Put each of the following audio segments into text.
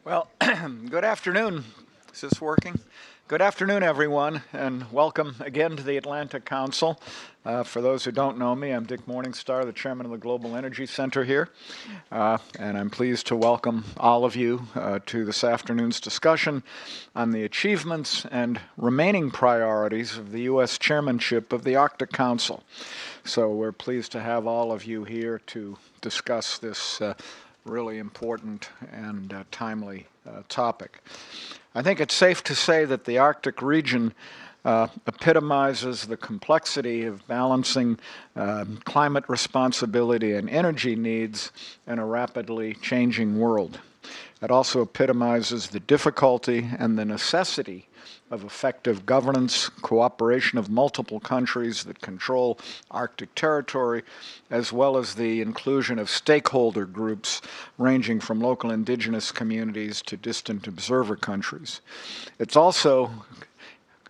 Well, good afternoon. Is this working? Good afternoon, everyone, and welcome again to the Atlantic Council. For those who don't know me, I'm Dick Morningstar, the chairman of the Global Energy Center here, and I'm pleased to welcome all of you to this afternoon's discussion on the achievements and remaining priorities of the U.S. chairmanship of the Arctic Council. So we're pleased to have all of you here to discuss this really important and timely topic. I think it's safe to say that the Arctic region epitomizes the complexity of balancing climate responsibility and energy needs in a rapidly changing world. It also epitomizes the difficulty and the necessity of effective governance, cooperation of multiple countries that control Arctic territory, as well as the inclusion of stakeholder groups ranging from local indigenous communities to distant observer countries. It's also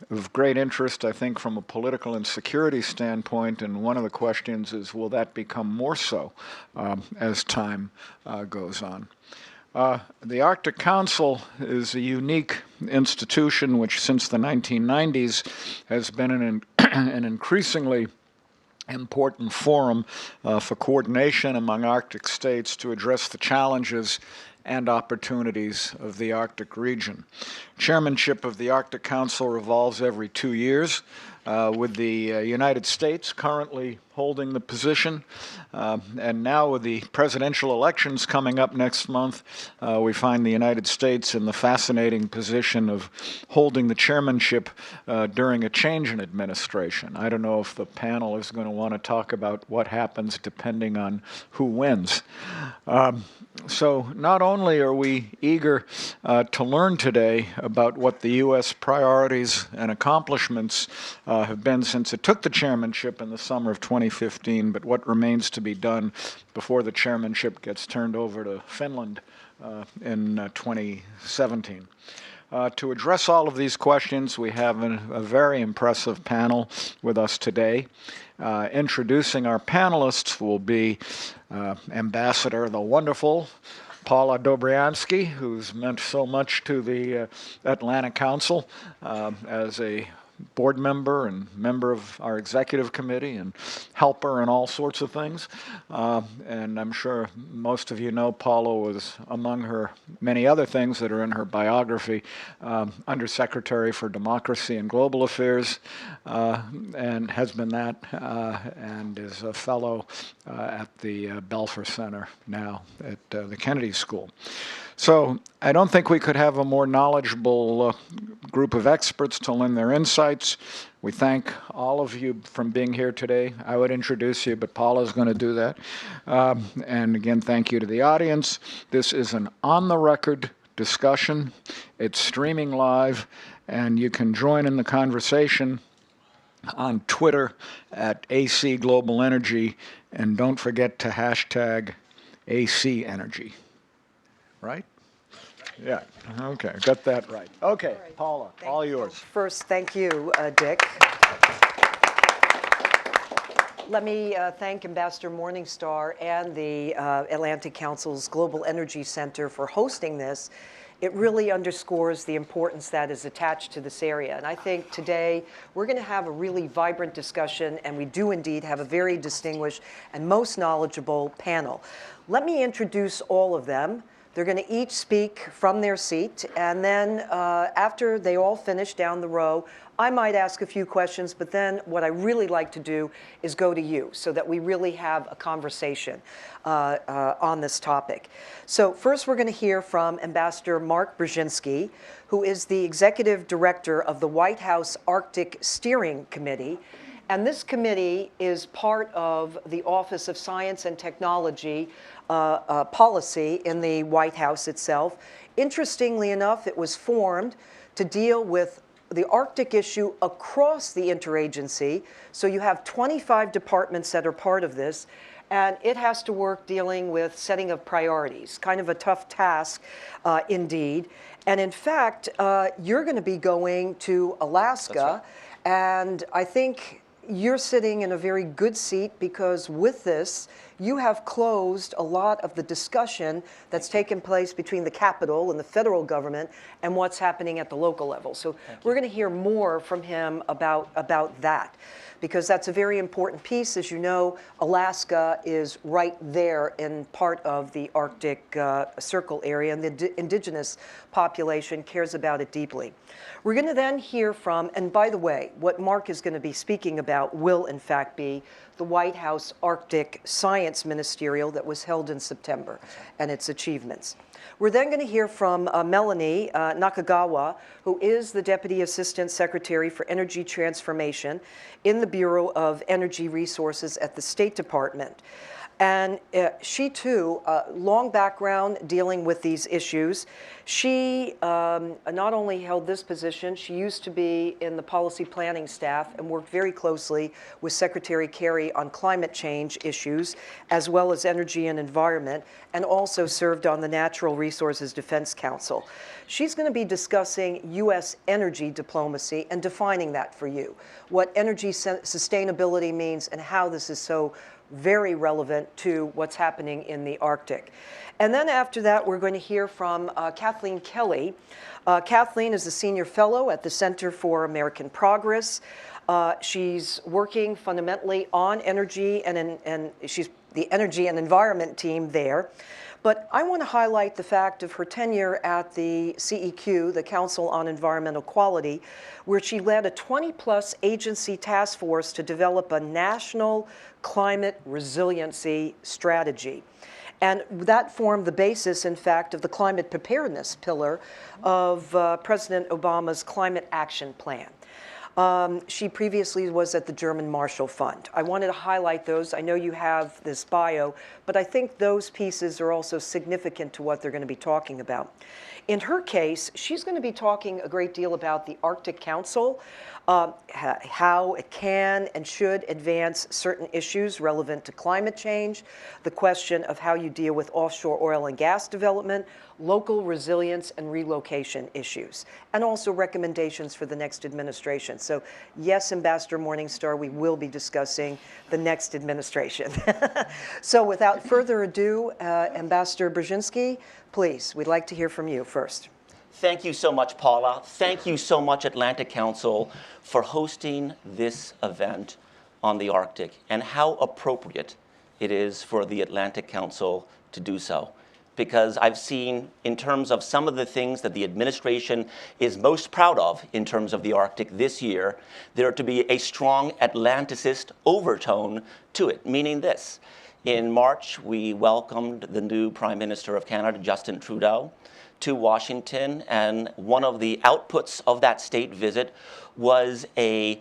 of great interest, I think, from a political and security standpoint, and one of the questions is, will that become more so as time goes on? The Arctic Council is a unique institution which since the 1990s has been an increasingly important forum for coordination among Arctic states to address the challenges and opportunities of the Arctic region. Chairmanship of the Arctic Council revolves every 2 years, with the United States currently holding the position. And now with the presidential elections coming up next month, we find the United States in the fascinating position of holding the chairmanship during a change in administration. I don't know if the panel is going to want to talk about what happens depending on who wins. So not only are we eager to learn today about what the U.S. priorities and accomplishments have been since it took the chairmanship in the summer of 2015, but what remains to be done before the chairmanship gets turned over to Finland in 2017. To address all of these questions, we have a very impressive panel with us today. Introducing our panelists will be Ambassador the wonderful Paula Dobryansky, who's meant so much to the Atlantic Council as a board member and member of our executive committee and helper and all sorts of things. And I'm sure most of you know Paula was, among her many other things that are in her biography, Undersecretary for Democracy and Global Affairs, and has been that, and is a fellow at the Belfer Center now at the Kennedy School. So I don't think we could have a more knowledgeable group of experts to lend their insights. We thank all of you for being here today. I would introduce you, but Paula's going to do that. And again, thank you to the audience. This is an on-the-record discussion. It's streaming live, and you can join in the conversation on Twitter at AC Global Energy, and don't forget to hashtag AC Energy. Right? Yeah. Okay. Got that right. Okay, all right. Paula, all yours. First, thank you, Dick. Let me thank Ambassador Morningstar and the Atlantic Council's Global Energy Center for hosting this. It really underscores the importance that is attached to this area. And I think today we're going to have a really vibrant discussion, and we do indeed have a very distinguished and most knowledgeable panel. Let me introduce all of them. They're going to each speak from their seat, and then after they all finish down the row, I might ask a few questions, but then what I really like to do is go to you so that we really have a conversation on this topic. So first we're going to hear from Ambassador Mark Brzezinski, who is the Executive Director of the White House Arctic Steering Committee. And this committee is part of the Office of Science and Technology policy in the White House itself. Interestingly enough, it was formed to deal with the Arctic issue across the interagency. So you have 25 departments that are part of this, and it has to work dealing with setting of priorities, kind of a tough task indeed. And in fact, you're going to be going to Alaska, and I think you're sitting in a very good seat because with this, you have closed a lot of the discussion that's taken place between the Capitol and the federal government and what's happening at the local level. So we're going to hear more from him about that, because that's a very important piece. As you know, Alaska is right there in part of the Arctic Circle area, and the indigenous population cares about it deeply. We're going to then hear from, and by the way, what Mark is going to be speaking about will in fact be the White House Arctic Science Ministerial that was held in September and its achievements. We're then going to hear from Melanie Nakagawa, who is the Deputy Assistant Secretary for Energy Transformation in the Bureau of Energy Resources at the State Department. And she too, long background dealing with these issues. She not only held this position, she used to be in the policy planning staff and worked very closely with Secretary Kerry on climate change issues, as well as energy and environment, and also served on the Natural Resources Defense Council. She's going to be discussing U.S. energy diplomacy and defining that for you, what energy sustainability means and how this is so very relevant to what's happening in the Arctic. And then after that, we're going to hear from Kathleen Kelly. Kathleen is a senior fellow at the Center for American Progress. She's working fundamentally on energy, and she's the energy and environment team there. But I want to highlight the fact of her tenure at the CEQ, the Council on Environmental Quality, where she led a 20-plus agency task force to develop a national climate resiliency strategy. And that formed the basis, in fact, of the climate preparedness pillar of President Obama's Climate Action Plan. She previously was at the German Marshall Fund. I wanted to highlight those. I know you have this bio, but I think those pieces are also significant to what they're going to be talking about. In her case, she's going to be talking a great deal about the Arctic Council, how it can and should advance certain issues relevant to climate change, the question of how you deal with offshore oil and gas development, local resilience and relocation issues, and also recommendations for the next administration. So yes, Ambassador Morningstar, we will be discussing the next administration. So without further ado, Ambassador Brzezinski, please, we'd like to hear from you first. Thank you so much, Paula. Thank you so much, Atlantic Council, for hosting this event on the Arctic, and how appropriate it is for the Atlantic Council to do so. Because I've seen, in terms of some of the things that the administration is most proud of in terms of the Arctic this year, there to be a strong Atlanticist overtone to it, meaning this. In March, we welcomed the new Prime Minister of Canada, Justin Trudeau, to Washington, and one of the outputs of that state visit was a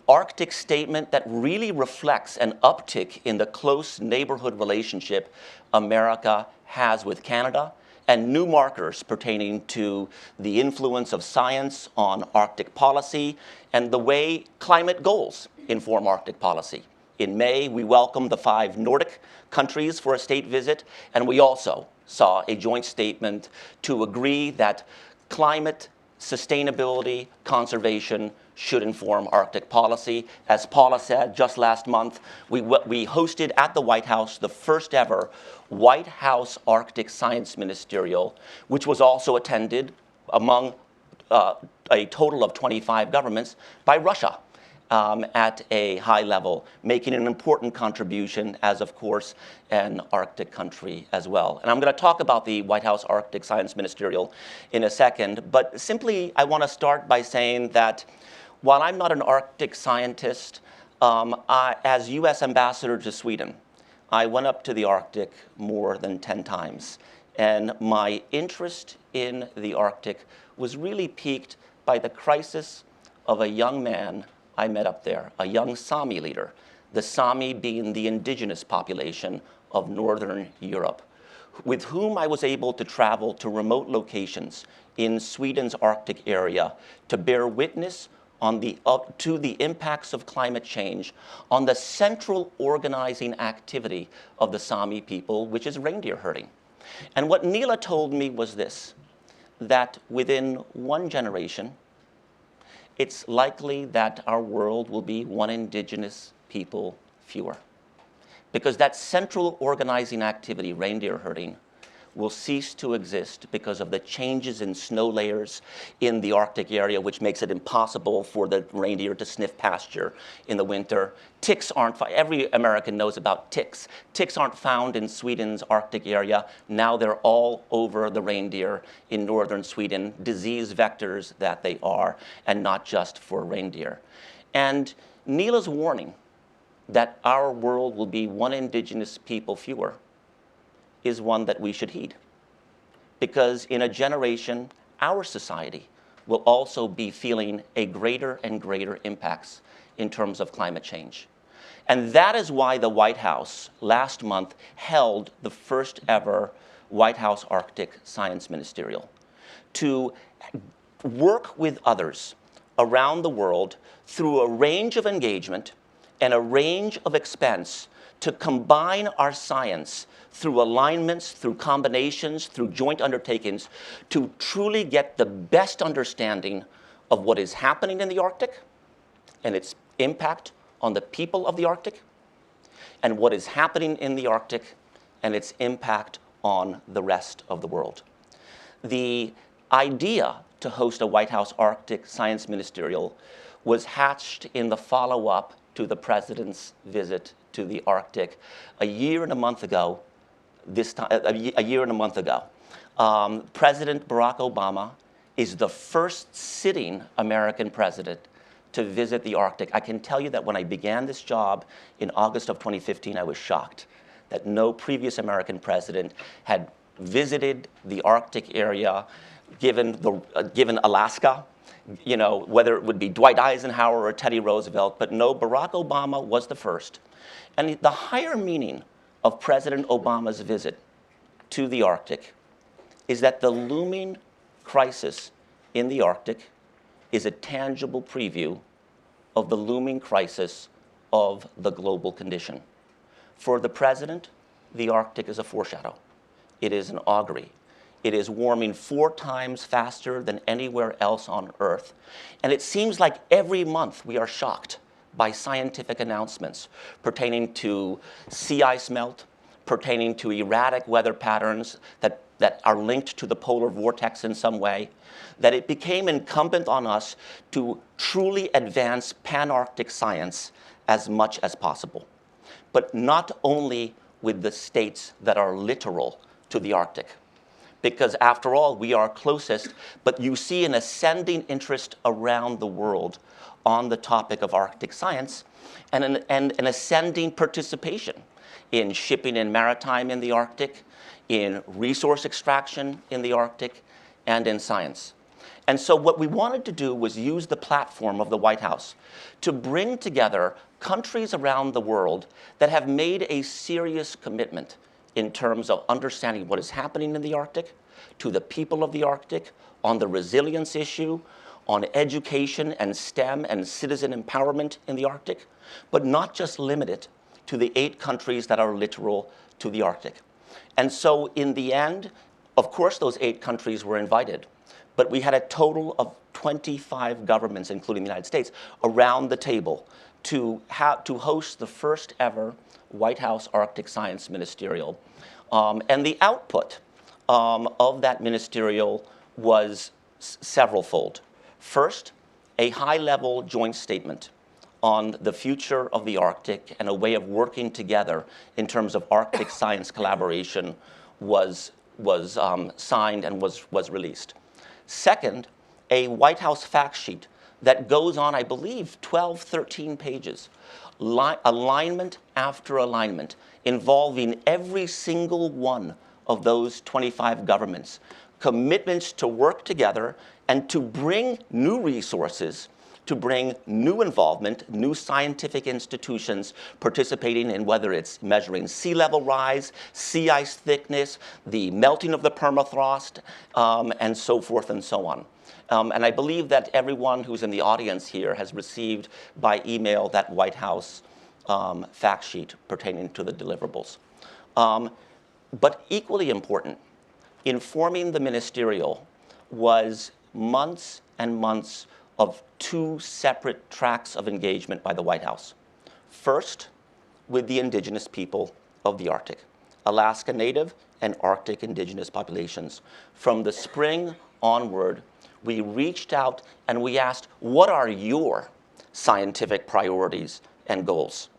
Arctic statement that really reflects an uptick in the close neighborhood relationship America has with Canada, and new markers pertaining to the influence of science on Arctic policy and the way climate goals inform Arctic policy. In May, we welcomed the 5 Nordic countries for a state visit, and we also saw a joint statement to agree that climate, sustainability, conservation should inform Arctic policy. As Paula said, just last month, we hosted at the White House the first ever White House Arctic Science Ministerial, which was also attended among a total of 25 governments by Russia. At a high level, making an important contribution as, of course, an Arctic country as well. And I'm going to talk about the White House Arctic Science Ministerial in a second, but simply I want to start by saying that while I'm not an Arctic scientist, as U.S. Ambassador to Sweden, I went up to the Arctic more than 10 times. And my interest in the Arctic was really piqued by the crisis of a young man I met up there, a young Sami leader, the Sami being the indigenous population of Northern Europe, with whom I was able to travel to remote locations in Sweden's Arctic area to bear witness to the impacts of climate change on the central organizing activity of the Sami people, which is reindeer herding. And what Neela told me was this, that within one generation, it's likely that our world will be one indigenous people fewer. Because that central organizing activity, reindeer herding, will cease to exist because of the changes in snow layers in the Arctic area, which makes it impossible for the reindeer to sniff pasture in the winter. Ticks aren't, every American knows about ticks. Ticks aren't found in Sweden's Arctic area. Now they're all over the reindeer in northern Sweden, disease vectors that they are, and not just for reindeer. And Neela's warning that our world will be one indigenous people fewer is one that we should heed. Because in a generation, our society will also be feeling a greater and greater impacts in terms of climate change. And that is why the White House last month held the first ever White House Arctic Science Ministerial to work with others around the world through a range of engagement and a range of expense to combine our science through alignments, through combinations, through joint undertakings, to truly get the best understanding of what is happening in the Arctic and its impact on the people of the Arctic, and what is happening in the Arctic and its impact on the rest of the world. The idea to host a White House Arctic Science Ministerial was hatched in the follow-up to the President's visit to the Arctic a year and a month ago. President Barack Obama is the first sitting American president to visit the Arctic. I can tell you that when I began this job in August of 2015, I was shocked that no previous American president had visited the Arctic area, given Alaska, you know, whether it would be Dwight Eisenhower or Teddy Roosevelt, but no, Barack Obama was the first. And the higher meaning of President Obama's visit to the Arctic is that the looming crisis in the Arctic is a tangible preview of the looming crisis of the global condition. For the President, the Arctic is a foreshadow. It is an augury. It is warming 4 times faster than anywhere else on Earth. And it seems like every month we are shocked by scientific announcements pertaining to sea ice melt, pertaining to erratic weather patterns that are linked to the polar vortex in some way, that it became incumbent on us to truly advance pan-Arctic science as much as possible. But not only with the states that are littoral to the Arctic, because after all, we are closest, but you see an ascending interest around the world on the topic of Arctic science, and an ascending participation in shipping and maritime in the Arctic, in resource extraction in the Arctic, and in science. And so what we wanted to do was use the platform of the White House to bring together countries around the world that have made a serious commitment in terms of understanding what is happening in the Arctic, to the people of the Arctic, on the resilience issue, on education and STEM and citizen empowerment in the Arctic, but not just limited to the 8 countries that are littoral to the Arctic. And so in the end, of course those 8 countries were invited, but we had a total of 25 governments, including the United States, around the table to host the first ever White House Arctic Science Ministerial. And the output of that ministerial was several-fold. First, a high-level joint statement on the future of the Arctic and a way of working together in terms of Arctic science collaboration was signed and was released. Second, a White House fact sheet that goes on, I believe, 12, 13 pages, alignment after alignment, involving every single one of those 25 governments, commitments to work together and to bring new resources, to bring new involvement, new scientific institutions participating in whether it's measuring sea level rise, sea ice thickness, the melting of the permafrost, and so forth and so on. And I believe that everyone who's in the audience here has received by email that White House fact sheet pertaining to the deliverables. But equally important, informing the ministerial was months and months of two separate tracks of engagement by the White House. First, with the indigenous people of the Arctic, Alaska Native and Arctic indigenous populations. From the spring onward, we reached out and we asked, what are your scientific priorities and goals?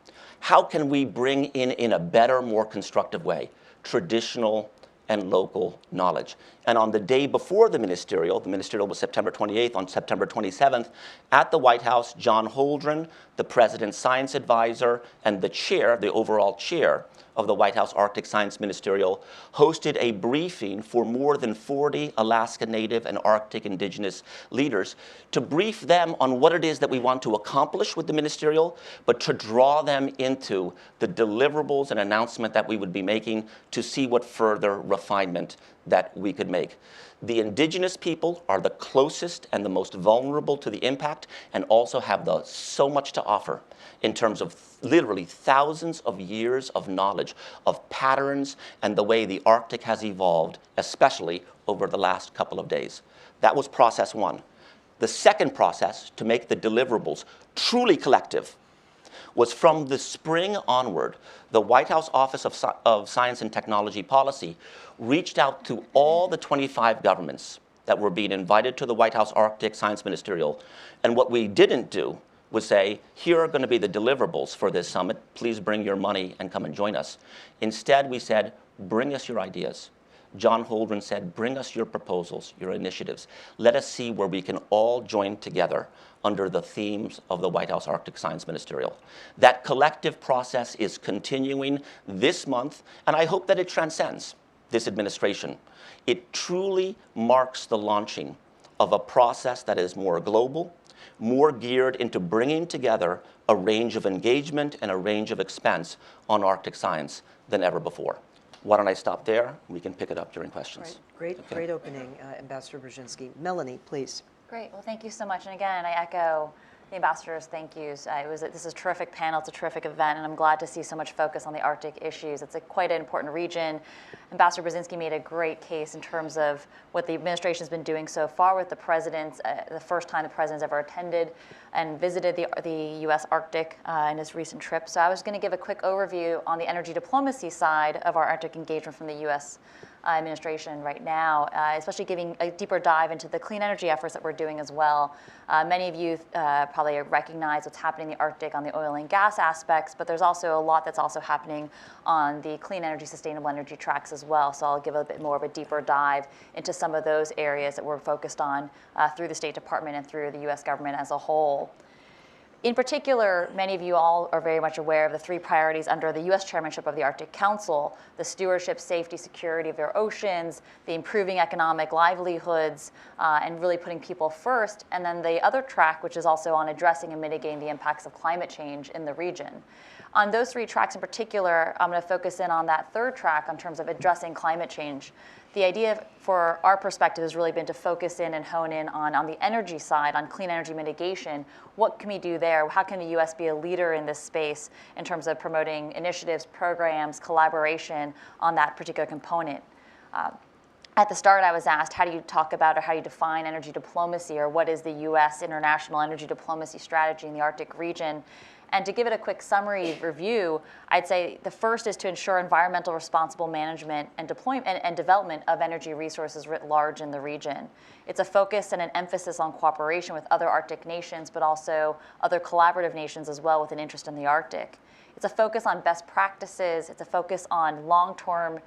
How can we bring in a better, more constructive way, traditional and local knowledge? And on the day before the ministerial was September 28th, on September 27th, at the White House, John Holdren, the president's science advisor and the chair, the overall chair of the White House Arctic Science Ministerial, hosted a briefing for more than 40 Alaska Native and Arctic indigenous leaders to brief them on what it is that we want to accomplish with the ministerial, but to draw them into the deliverables and announcement that we would be making to see what further refinement that we could make. The indigenous people are the closest and the most vulnerable to the impact and also have so much to offer in terms of literally thousands of years of knowledge, of patterns and the way the Arctic has evolved, especially over the last couple of days. That was process one. The second process, to make the deliverables truly collective, was from the spring onward, the White House Office of Science and Technology Policy reached out to all the 25 governments that were being invited to the White House Arctic Science Ministerial. And what we didn't do was say, here are going to be the deliverables for this summit. Please bring your money and come and join us. Instead, we said, bring us your ideas. John Holdren said, bring us your proposals, your initiatives. Let us see where we can all join together under the themes of the White House Arctic Science Ministerial. That collective process is continuing this month, and I hope that it transcends this administration. It truly marks the launching of a process that is more global, more geared into bringing together a range of engagement and a range of expense on Arctic science than ever before. Why don't I stop there? We can pick it up during questions. Right. Great opening, Ambassador Brzezinski. Melanie, please. Great. Well, thank you so much. And again, I echo the ambassador's thank yous. This is a terrific panel. It's a terrific event, and I'm glad to see so much focus on the Arctic issues. It's quite an important region. Ambassador Brzezinski made a great case in terms of what the administration's been doing so far with the president's, the first time the president's ever attended and visited the U.S. Arctic in his recent trip. So I was going to give a quick overview on the energy diplomacy side of our Arctic engagement from the U.S. Administration right now, especially giving a deeper dive into the clean energy efforts that we're doing as well. Many of you probably recognize what's happening in the Arctic on the oil and gas aspects, but there's also a lot that's also happening on the clean energy, sustainable energy tracks as well. So I'll give a bit more of a deeper dive into some of those areas that we're focused on through the State Department and through the U.S. government as a whole. In particular, many of you all are very much aware of the three priorities under the U.S. chairmanship of the Arctic Council: the stewardship, safety, security of their oceans, the improving economic livelihoods, and really putting people first, and then the other track, which is also on addressing and mitigating the impacts of climate change in the region. On those three tracks in particular, I'm going to focus in on that third track in terms of addressing climate change. The idea for our perspective has really been to focus in and hone in on the energy side, on clean energy mitigation. What can we do there? How can the U.S. be a leader in this space in terms of promoting initiatives, programs, collaboration on that particular component? At the start, I was asked, how do you talk about or how do you define energy diplomacy, or what is the U.S. international energy diplomacy strategy in the Arctic region? And to give it a quick summary review, I'd say the first is to ensure environmental responsible management and deployment and development of energy resources writ large in the region. It's a focus and an emphasis on cooperation with other Arctic nations, but also other collaborative nations as well with an interest in the Arctic. It's a focus on best practices. It's a focus on long-term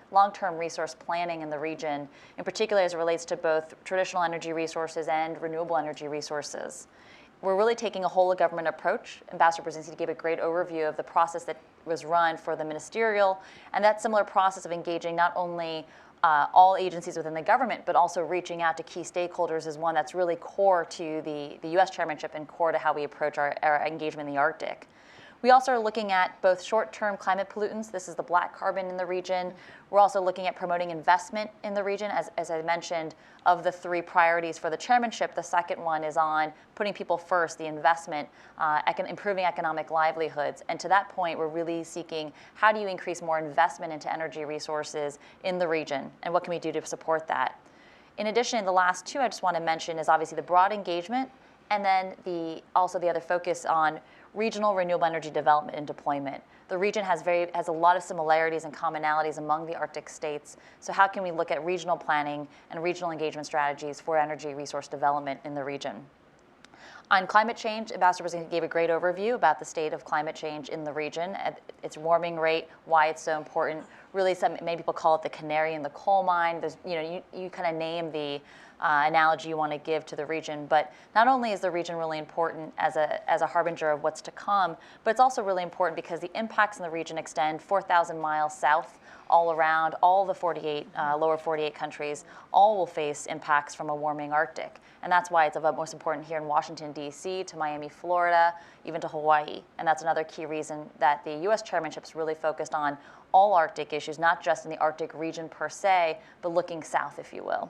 resource planning in the region, in particular as it relates to both traditional energy resources and renewable energy resources. We're really taking a whole-of-government approach. Ambassador Brzezinski gave a great overview of the process that was run for the ministerial, and that similar process of engaging not only all agencies within the government, but also reaching out to key stakeholders is one that's really core to the U.S. chairmanship and core to how we approach our engagement in the Arctic. We also are looking at both short-term climate pollutants. This is the black carbon in the region. We're also looking at promoting investment in the region. As I mentioned, of the three priorities for the chairmanship, the second one is on putting people first, the investment, improving economic livelihoods. And to that point, we're really seeking, how do you increase more investment into energy resources in the region, and what can we do to support that? In addition, the last two I just want to mention is obviously the broad engagement And then also the other focus on regional renewable energy development and deployment. The region has a lot of similarities and commonalities among the Arctic states. So how can we look at regional planning and regional engagement strategies for energy resource development in the region? On climate change, Ambassador Brzezinski gave a great overview about the state of climate change in the region, its warming rate, why it's so important. Really, many people call it the canary in the coal mine. There's, you kind of name the analogy you want to give to the region. But not only is the region really important as a harbinger of what's to come, but it's also really important because the impacts in the region extend 4,000 miles south, all around. All the 48, lower 48 countries, all will face impacts from a warming Arctic. And that's why it's of utmost importance here in Washington, D.C., to Miami, Florida, even to Hawaii. And that's another key reason that the U.S. chairmanship is really focused on all Arctic issues, not just in the Arctic region per se, but looking south, if you will.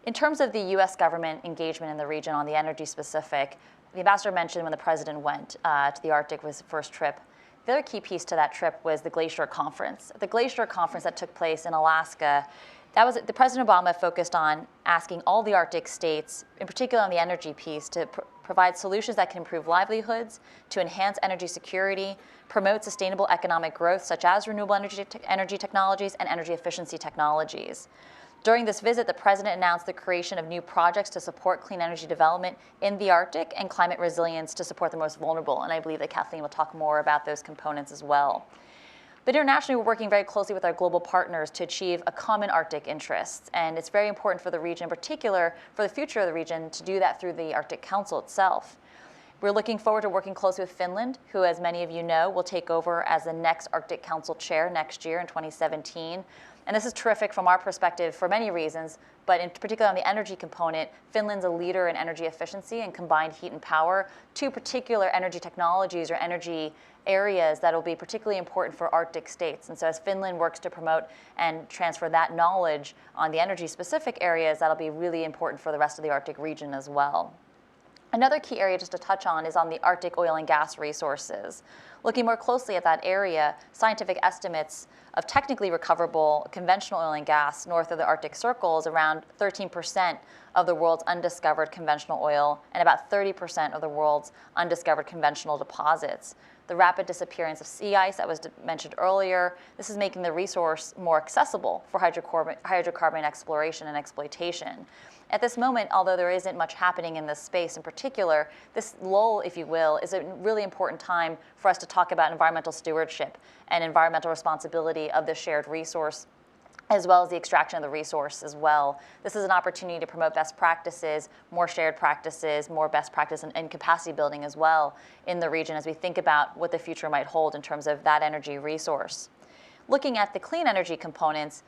In terms of the U.S. government engagement in the region on the energy specific, the ambassador mentioned when the president went to the Arctic was his first trip. The other key piece to that trip was the Glacier Conference. The Glacier Conference that took place in Alaska, the President Obama focused on asking all the Arctic states, in particular on the energy piece, to provide solutions that can improve livelihoods, to enhance energy security, promote sustainable economic growth, such as renewable energy technologies and energy efficiency technologies. During this visit, the president announced the creation of new projects to support clean energy development in the Arctic and climate resilience to support the most vulnerable. And I believe that Kathleen will talk more about those components as well. But internationally, we're working very closely with our global partners to achieve a common Arctic interest. And it's very important for the region, in particular for the future of the region, to do that through the Arctic Council itself. We're looking forward to working closely with Finland, who, as many of you know, will take over as the next Arctic Council chair next year in 2017. And this is terrific from our perspective for many reasons, but in particular on the energy component, Finland's a leader in energy efficiency and combined heat and power, two particular energy technologies or energy areas that will be particularly important for Arctic states. And so as Finland works to promote and transfer that knowledge on the energy specific areas, that'll be really important for the rest of the Arctic region as well. Another key area just to touch on is on the Arctic oil and gas resources. Looking more closely at that area, scientific estimates of technically recoverable conventional oil and gas north of the Arctic Circle is around 13% of the world's undiscovered conventional oil and about 30% of the world's undiscovered conventional deposits. The rapid disappearance of sea ice that was mentioned earlier, this is making the resource more accessible for hydrocarbon exploration and exploitation. At this moment, although there isn't much happening in this space in particular, this lull, if you will, is a really important time for us to talk about environmental stewardship and environmental responsibility of the shared resource, as well as the extraction of the resource as well. This is an opportunity to promote best practices, more shared practices, more best practice and capacity building as well in the region as we think about what the future might hold in terms of that energy resource. Looking at the clean energy components,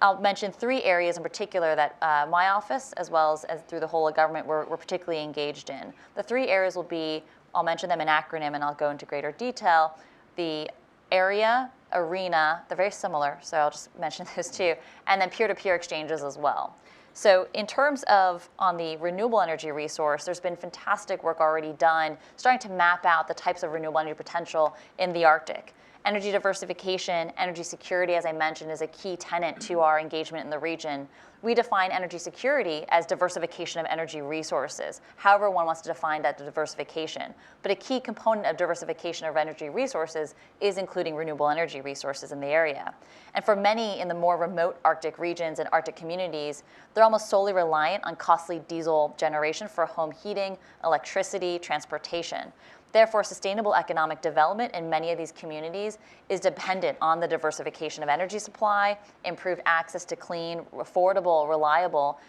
I'll mention three areas in particular that my office, as well as through the whole of government, we're particularly engaged in. The three areas will be, I'll mention them in acronym and I'll go into greater detail. The area, arena, they're very similar, so I'll just mention those two, and then peer-to-peer exchanges as well. So in terms of on the renewable energy resource, there's been fantastic work already done starting to map out the types of renewable energy potential in the Arctic. Energy diversification, energy security, as I mentioned, is a key tenet to our engagement in the region. We define energy security as diversification of energy resources, however one wants to define that diversification. But a key component of diversification of energy resources is including renewable energy resources in the area. And for many in the more remote Arctic regions and Arctic communities, they're almost solely reliant on costly diesel generation for home heating, electricity, transportation. Therefore, sustainable economic development in many of these communities is dependent on the diversification of energy supply, improved access to clean, affordable, reliable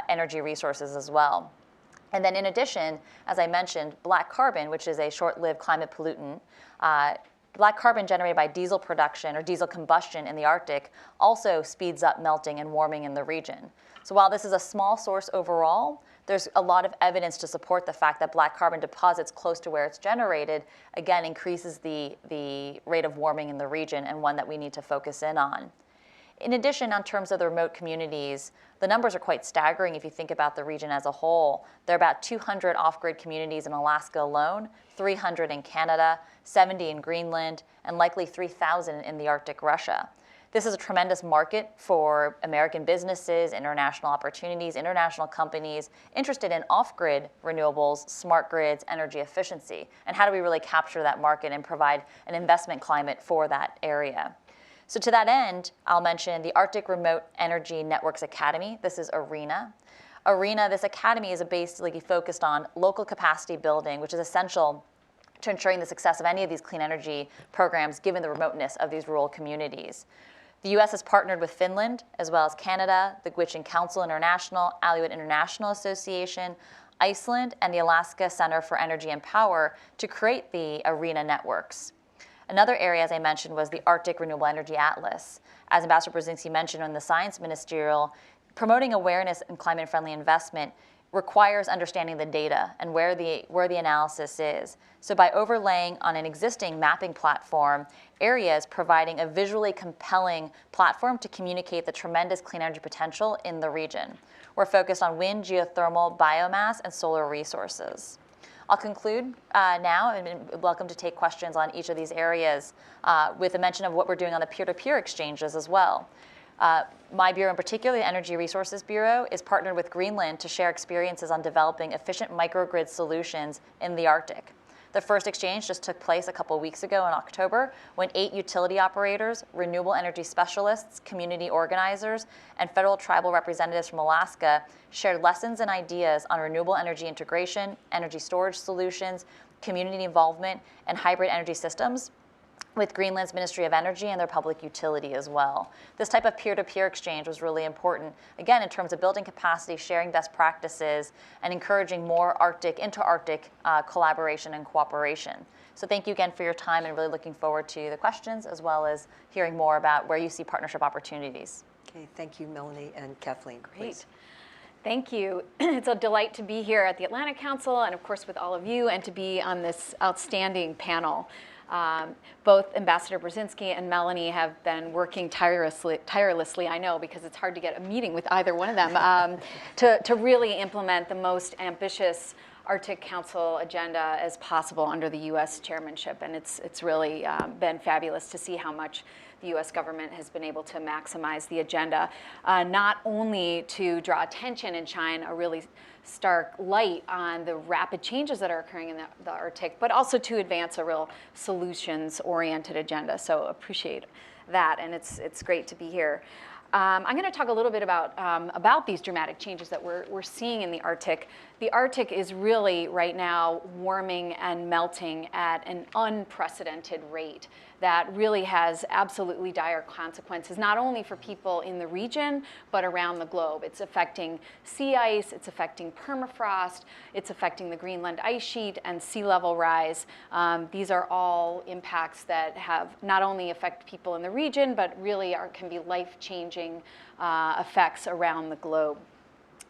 energy resources as well. And then in addition, as I mentioned, black carbon, which is a short-lived climate pollutant, black carbon generated by diesel production or diesel combustion in the Arctic also speeds up melting and warming in the region. So while this is a small source overall, there's a lot of evidence to support the fact that black carbon deposits close to where it's generated, again, increases the rate of warming in the region and one that we need to focus in on. In addition, in terms of the remote communities, the numbers are quite staggering if you think about the region as a whole. There are about 200 off-grid communities in Alaska alone, 300 in Canada, 70 in Greenland, and likely 3,000 in the Arctic Russia. This is a tremendous market for American businesses, international opportunities, international companies interested in off-grid renewables, smart grids, energy efficiency. And how do we really capture that market and provide an investment climate for that area? So to that end, I'll mention the Arctic Remote Energy Networks Academy. This is ARENA. ARENA, this academy is basically focused on local capacity building, which is essential to ensuring the success of any of these clean energy programs given the remoteness of these rural communities. The U.S. has partnered with Finland, as well as Canada, the Gwich'in Council International, Aleut International Association, Iceland, and the Alaska Center for Energy and Power to create the ARENA networks. Another area, as I mentioned, was the Arctic Renewable Energy Atlas. As Ambassador Brzezinski mentioned on the Science Ministerial, promoting awareness and climate-friendly investment requires understanding the data and where the analysis is. So by overlaying on an existing mapping platform, areas providing a visually compelling platform to communicate the tremendous clean energy potential in the region. We're focused on wind, geothermal, biomass, and solar resources. I'll conclude now and welcome to take questions on each of these areas with a mention of what we're doing on the peer-to-peer exchanges as well. My bureau in particular, the Energy Resources Bureau, is partnered with Greenland to share experiences on developing efficient microgrid solutions in the Arctic. The first exchange just took place a couple weeks ago in October when 8 utility operators, renewable energy specialists, community organizers, and federal tribal representatives from Alaska shared lessons and ideas on renewable energy integration, energy storage solutions, community involvement, and hybrid energy systems with Greenland's Ministry of Energy and their public utility as well. This type of peer-to-peer exchange was really important, again, in terms of building capacity, sharing best practices, and encouraging more Arctic, inter-Arctic collaboration and cooperation. So thank you again for your time, and really looking forward to the questions, as well as hearing more about where you see partnership opportunities. Okay, thank you, Melanie and Kathleen. Great. Please. Thank you. It's a delight to be here at the Atlantic Council, and of course with all of you, and to be on this outstanding panel. Both Ambassador Brzezinski and Melanie have been working tirelessly, I know, because it's hard to get a meeting with either one of them, to really implement the most ambitious Arctic Council agenda as possible under the U.S. chairmanship. And it's really been fabulous to see how much the U.S. government has been able to maximize the agenda, not only to draw attention and shine a really stark light on the rapid changes that are occurring in the Arctic, but also to advance a real solutions-oriented agenda. So appreciate that, and it's great to be here. I'm going to talk a little bit about these dramatic changes that we're seeing in the Arctic. The Arctic is really right now warming and melting at an unprecedented rate that really has absolutely dire consequences, not only for people in the region, but around the globe. It's affecting sea ice, it's affecting permafrost, it's affecting the Greenland ice sheet and sea level rise. These are all impacts that have not only affect people in the region, but really can be life-changing effects around the globe.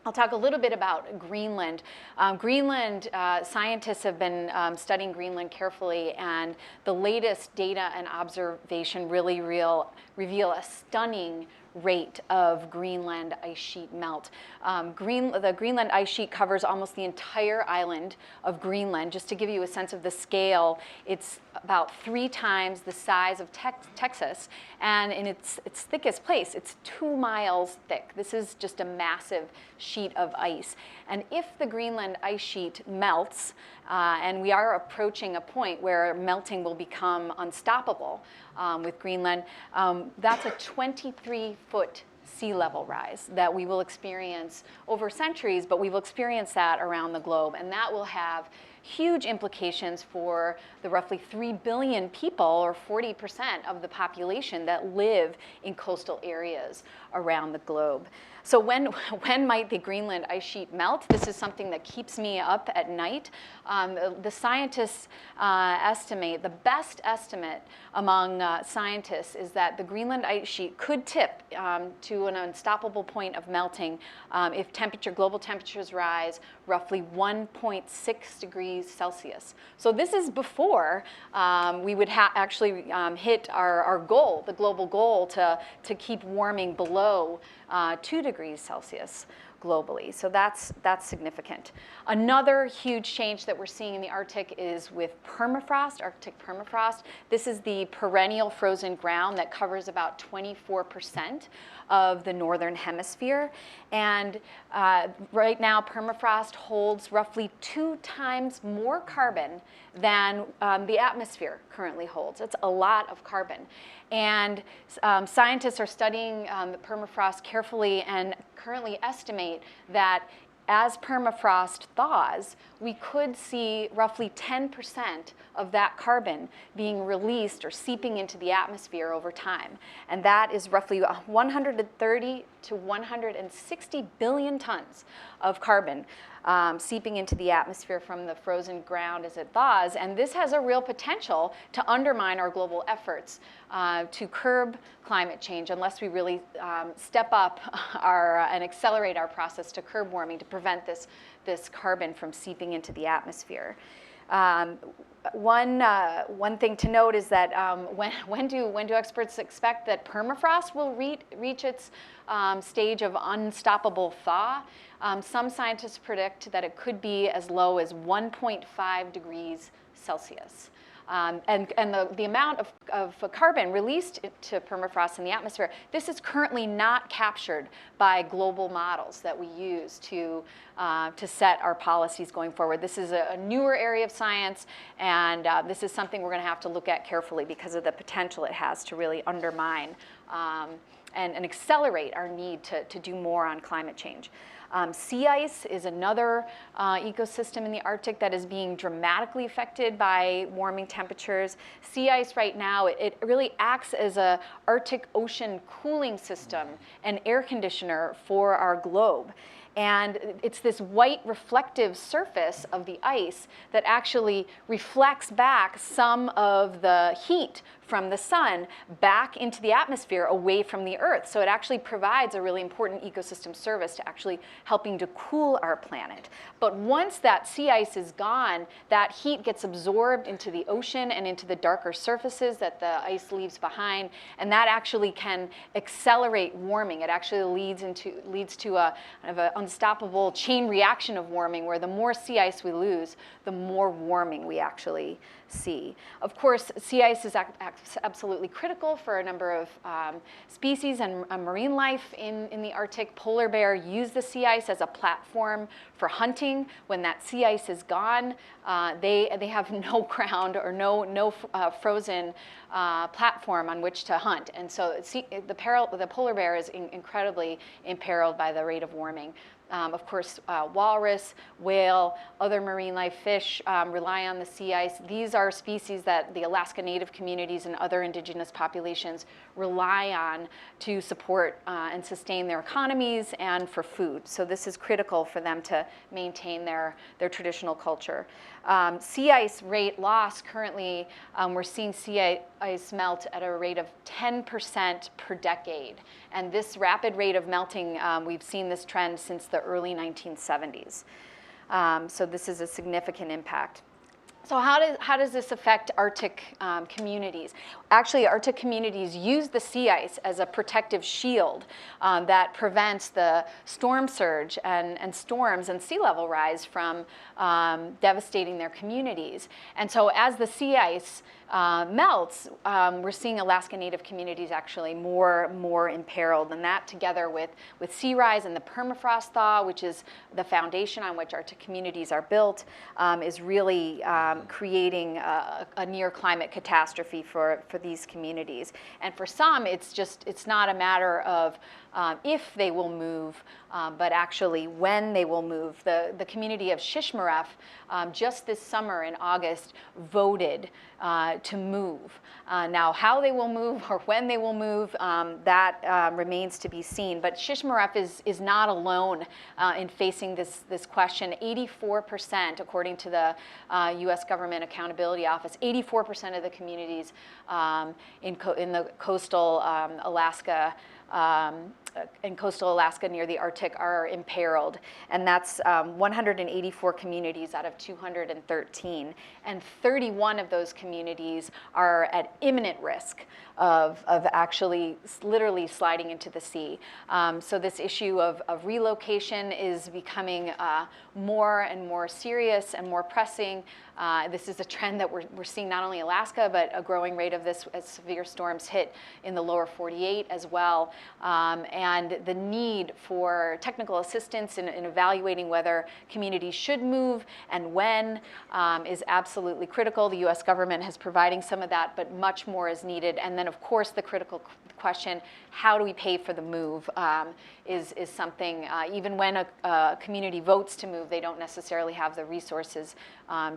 I'll talk a little bit about Greenland. Scientists have been studying Greenland carefully, and the latest data and observation really reveal a stunning rate of Greenland ice sheet melt. The Greenland ice sheet covers almost the entire island of Greenland. Just to give you a sense of the scale, it's about 3 times the size of Texas, and in its thickest place, it's 2 miles thick. This is just a massive sheet of ice. And if the Greenland ice sheet melts, and we are approaching a point where melting will become unstoppable with Greenland, that's a 23-foot sea level rise that we will experience over centuries, but we will experience that around the globe. And that will have huge implications for the roughly 3 billion people, or 40% of the population, that live in coastal areas around the globe. So when might the Greenland ice sheet melt? This is something that keeps me up at night. The scientists estimate, the best estimate among scientists is that the Greenland ice sheet could tip to an unstoppable point of melting if global temperatures rise roughly 1.6 degrees Celsius. So this is before we would actually hit our goal, the global goal to keep warming below 2 degrees Celsius. globally. So that's significant. Another huge change that we're seeing in the Arctic is with permafrost, Arctic permafrost. This is the perennial frozen ground that covers about 24% of the northern hemisphere. And right now, permafrost holds roughly 2 times more carbon than the atmosphere currently holds. It's a lot of carbon. And scientists are studying the permafrost carefully and currently estimate that as permafrost thaws, we could see roughly 10% of that carbon being released or seeping into the atmosphere over time. And that is roughly 130 to 160 billion tons of carbon seeping into the atmosphere from the frozen ground as it thaws. And this has a real potential to undermine our global efforts to curb climate change unless we really step up and accelerate our process to curb warming to prevent this carbon from seeping into the atmosphere. One thing to note is that when do experts expect that permafrost will reach its stage of unstoppable thaw? Some scientists predict that it could be as low as 1.5 degrees Celsius. And the amount of carbon released to permafrost in the atmosphere, this is currently not captured by global models that we use to set our policies going forward. This is a newer area of science, and this is something we're going to have to look at carefully because of the potential it has to really undermine and accelerate our need to do more on climate change. Sea ice is another ecosystem in the Arctic that is being dramatically affected by warming temperatures. Sea ice right now, it really acts as a Arctic Ocean cooling system and air conditioner for our globe. And it's this white reflective surface of the ice that actually reflects back some of the heat from the sun back into the atmosphere away from the Earth. So it actually provides a really important ecosystem service to actually helping to cool our planet. But once that sea ice is gone, that heat gets absorbed into the ocean and into the darker surfaces that the ice leaves behind, and that actually can accelerate warming. It actually leads to a kind of an unstoppable chain reaction of warming, where the more sea ice we lose, the more warming we actually see. Of course, sea ice is absolutely critical for a number of species and marine life in the Arctic. Polar bear use the sea ice as a platform for hunting. When that sea ice is gone, they have no ground or no frozen platform on which to hunt. And so the polar bear is incredibly imperiled by the rate of warming. Of course, walrus, whale, other marine life, fish rely on the sea ice. These are species that the Alaska Native communities and other indigenous populations rely on to support and sustain their economies and for food. So this is critical for them to maintain their traditional culture. Sea ice rate loss currently, we're seeing sea ice melt at a rate of 10% per decade. And this rapid rate of melting, we've seen this trend since the early 1970s. So this is a significant impact. So how does this affect Arctic communities? Actually, Arctic communities use the sea ice as a protective shield that prevents the storm surge and storms and sea level rise from devastating their communities. And so as the sea ice melts, we're seeing Alaska Native communities actually more imperiled. And that, together with sea rise and the permafrost thaw, which is the foundation on which Arctic communities are built, is really creating a near climate catastrophe for these communities. And for some, it's not a matter of if they will move, but actually when they will move. The community of Shishmaref just this summer in August voted to move. Now, how they will move or when they will move, that remains to be seen. But Shishmaref is not alone in facing this question. 84%, according to the U.S. Government Accountability Office, 84% of the communities in the coastal Alaska in coastal Alaska near the Arctic are imperiled. And that's 184 communities out of 213. And 31 of those communities are at imminent risk of actually literally sliding into the sea. So this issue of relocation is becoming more and more serious and more pressing. This is a trend that we're seeing not only in Alaska, but a growing rate of this as severe storms hit in the lower 48 as well. And the need for technical assistance in evaluating whether communities should move and when is absolutely critical. The US government is providing some of that, but much more is needed. And then, of course, the critical question, how do we pay for the move, is something, even when a community votes to move, they don't necessarily have the resources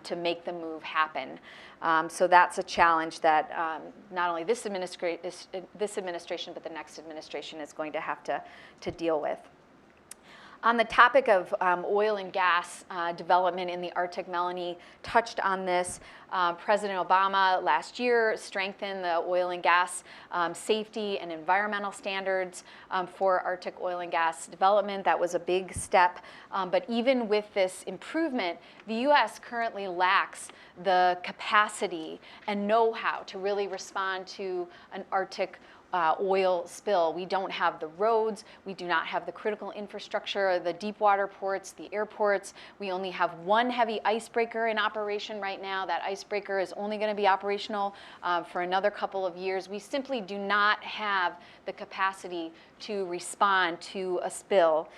to make the move happen. So that's a challenge that not only this administration, but the next administration is going to have to deal with. On the topic of oil and gas development in the Arctic, Melanie touched on this. President Obama last year strengthened the oil and gas safety and environmental standards for Arctic oil and gas development. That was a big step. But even with this improvement, the US currently lacks the capacity and know-how to really respond to an Arctic oil spill. We don't have the roads, we do not have the critical infrastructure, the deep water ports, the airports. We only have one heavy icebreaker in operation right now. That icebreaker is only going to be operational for another couple of years. We simply do not have the capacity to respond to a spill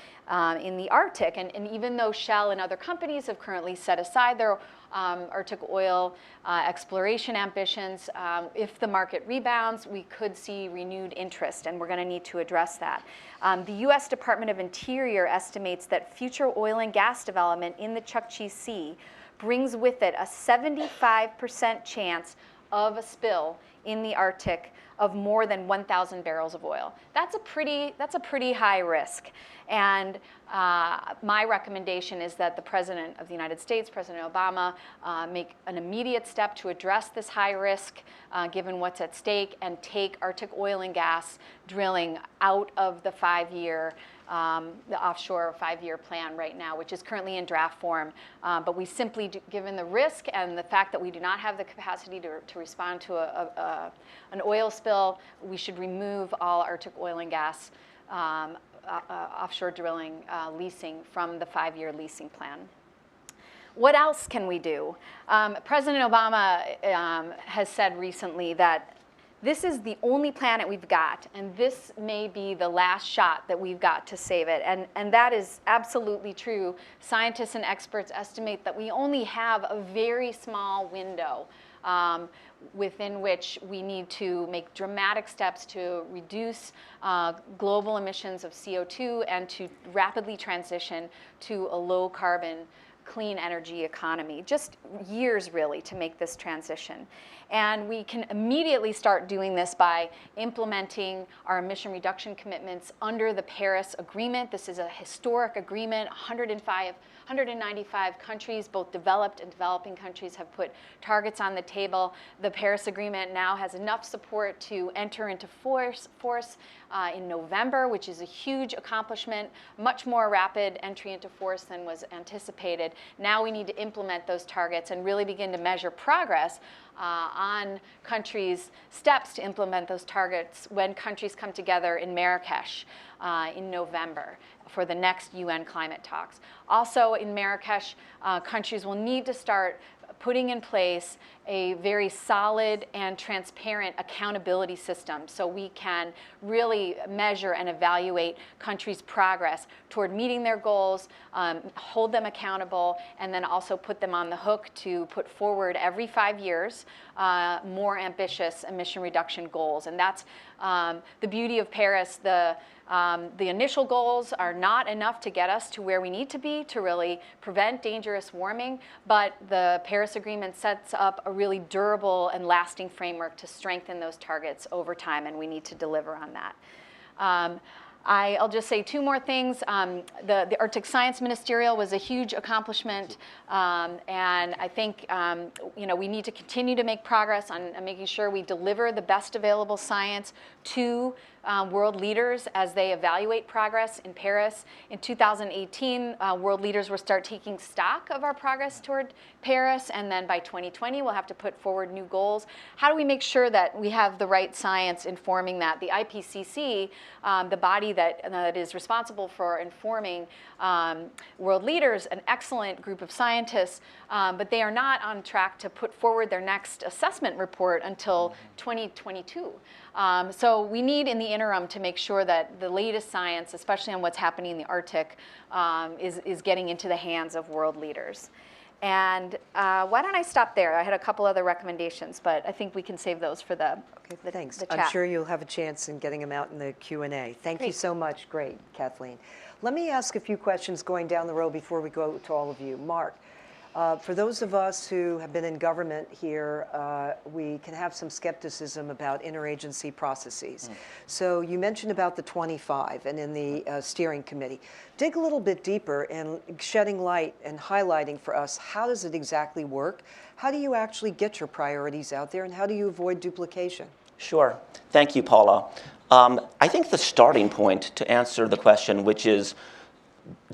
in the Arctic. And even though Shell and other companies have currently set aside their Arctic oil exploration ambitions, if the market rebounds, we could see renewed interest, and we're going to need to address that. The US Department of Interior estimates that future oil and gas development in the Chukchi Sea brings with it a 75% chance of a spill in the Arctic of more than 1,000 barrels of oil. That's a pretty high risk. And my recommendation is that the President of the United States, President Obama, make an immediate step to address this high risk, given what's at stake, and take Arctic oil and gas drilling out of the the offshore 5-year plan right now, which is currently in draft form. But we simply, given the risk and the fact that we do not have the capacity to respond to an oil spill, we should remove all Arctic oil and gas offshore drilling leasing from the 5-year leasing plan. What else can we do? President Obama has said recently that this is the only planet we've got, and this may be the last shot that we've got to save it. And that is absolutely true. Scientists and experts estimate that we only have a very small window within which we need to make dramatic steps to reduce global emissions of CO2 and to rapidly transition to a low carbon, clean energy economy. Just years, really, to make this transition. And we can immediately start doing this by implementing our emission reduction commitments under the Paris Agreement. This is a historic agreement. 195 countries, both developed and developing countries, have put targets on the table. The Paris Agreement now has enough support to enter into force in November, which is a huge accomplishment, much more rapid entry into force than was anticipated. Now we need to implement those targets and really begin to measure progress on countries' steps to implement those targets when countries come together in Marrakesh in November for the next UN climate talks. Also in Marrakesh, countries will need to start putting in place a very solid and transparent accountability system so we can really measure and evaluate countries' progress toward meeting their goals, hold them accountable, and then also put them on the hook to put forward every 5 years more ambitious emission reduction goals. And that's the beauty of Paris. The initial goals are not enough to get us to where we need to be to really prevent dangerous warming, but the Paris Agreement sets up a really durable and lasting framework to strengthen those targets over time, and we need to deliver on that. I'll just say 2 more things. The Arctic Science Ministerial was a huge accomplishment, and I think we need to continue to make progress on making sure we deliver the best available science to world leaders as they evaluate progress in Paris. In 2018, world leaders will start taking stock of our progress toward Paris, and then by 2020, we'll have to put forward new goals. How do we make sure that we have the right science informing that? The IPCC, the body that is responsible for informing world leaders, an excellent group of scientists, but they are not on track to put forward their next assessment report until 2022. So we need in the interim to make sure that the latest science, especially on what's happening in the Arctic, is getting into the hands of world leaders. And why don't I stop there? I had a couple other recommendations, but I think we can save those for the Thanks. the chat. I'm sure you'll have a chance in getting them out in the Q&A. Thank you Great. so much. Great, Kathleen. Let me ask a few questions going down the road before we go to all of you. Mark, for those of us who have been in government here, we can have some skepticism about interagency processes. So you mentioned about the 25 and in the steering committee. Dig a little bit deeper in shedding light and highlighting for us, how does it exactly work? How do you actually get your priorities out there, and how do you avoid duplication? Sure. Thank you, Paula. I think the starting point to answer the question, which is,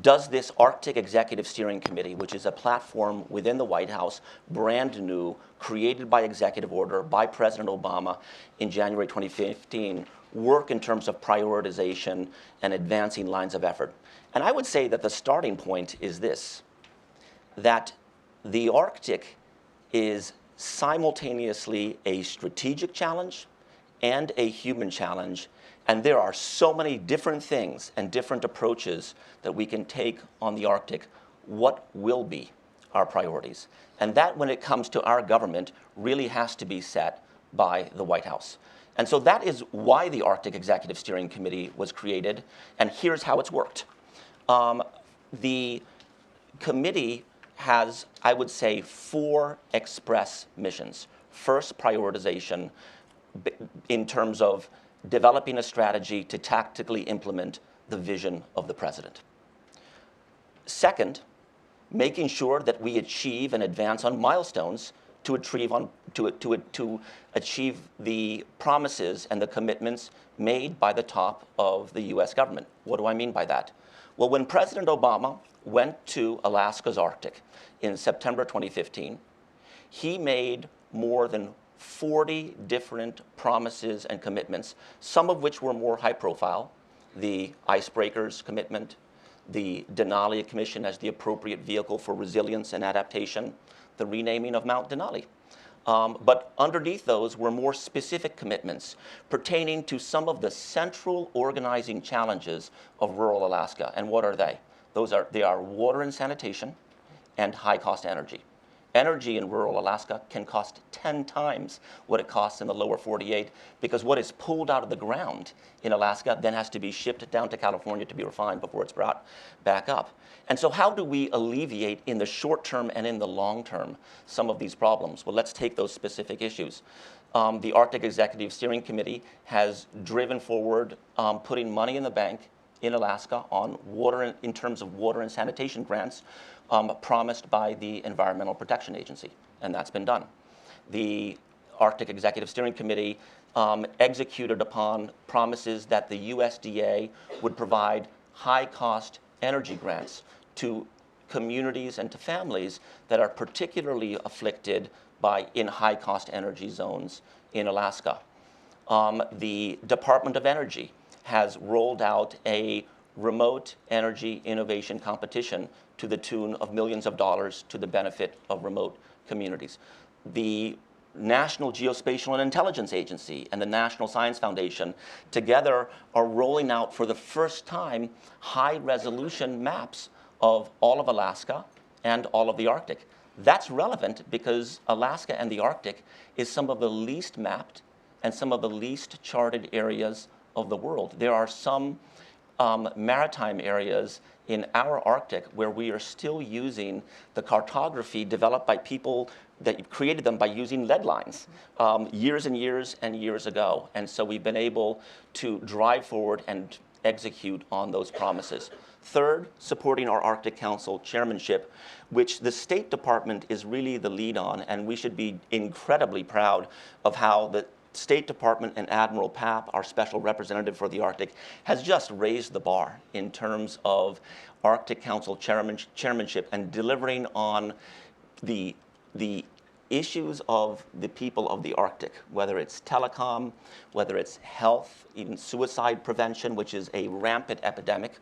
does this Arctic Executive Steering Committee, which is a platform within the White House, brand new, created by executive order by President Obama in January 2015, work in terms of prioritization and advancing lines of effort? And I would say that the starting point is this, that the Arctic is simultaneously a strategic challenge and a human challenge. And there are so many different things and different approaches that we can take on the Arctic. What will be our priorities? And that, when it comes to our government, really has to be set by the White House. And so that is why the Arctic Executive Steering Committee was created, and here's how it's worked. The committee has, I would say, 4 express missions. First, prioritization in terms of developing a strategy to tactically implement the vision of the president. Second, making sure that we achieve and advance on milestones to achieve the promises and the commitments made by the top of the US government. What do I mean by that? Well, when President Obama went to Alaska's Arctic in September 2015, he made more than 40 different promises and commitments, some of which were more high profile. The icebreakers commitment, the Denali Commission as the appropriate vehicle for resilience and adaptation, the renaming of Mount Denali. But underneath those were more specific commitments pertaining to some of the central organizing challenges of rural Alaska. And what are they? They are water and sanitation and high-cost energy. Energy in rural Alaska can cost 10 times what it costs in the lower 48, because what is pulled out of the ground in Alaska then has to be shipped down to California to be refined before it's brought back up. And so how do we alleviate in the short term and in the long term some of these problems? Well, let's take those specific issues. The Arctic Executive Steering Committee has driven forward putting money in the bank in Alaska on water, in terms of water and sanitation grants promised by the Environmental Protection Agency, and that's been done. The Arctic Executive Steering Committee executed upon promises that the USDA would provide high-cost energy grants to communities and to families that are particularly afflicted in high-cost energy zones in Alaska. The Department of Energy has rolled out a remote energy innovation competition to the tune of millions of dollars to the benefit of remote communities. The National Geospatial and Intelligence Agency and the National Science Foundation together are rolling out for the first time high-resolution maps of all of Alaska and all of the Arctic. That's relevant because Alaska and the Arctic is some of the least mapped and some of the least charted areas of the world. There are some maritime areas in our Arctic where we are still using the cartography developed by people that created them by using lead lines years and years and years ago. And so we've been able to drive forward and execute on those promises. Third, supporting our Arctic Council chairmanship, which the State Department is really the lead on, and we should be incredibly proud of how the State Department and Admiral Papp, our special representative for the Arctic, has just raised the bar in terms of Arctic Council chairmanship and delivering on the issues of the people of the Arctic, whether it's telecom, whether it's health, even suicide prevention, which is a rampant epidemic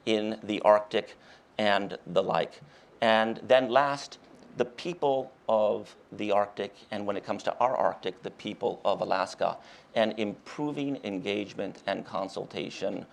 in the Arctic, and the like. And then last, the people of the Arctic, and when it comes to our Arctic, the people of Alaska, and improving engagement and consultation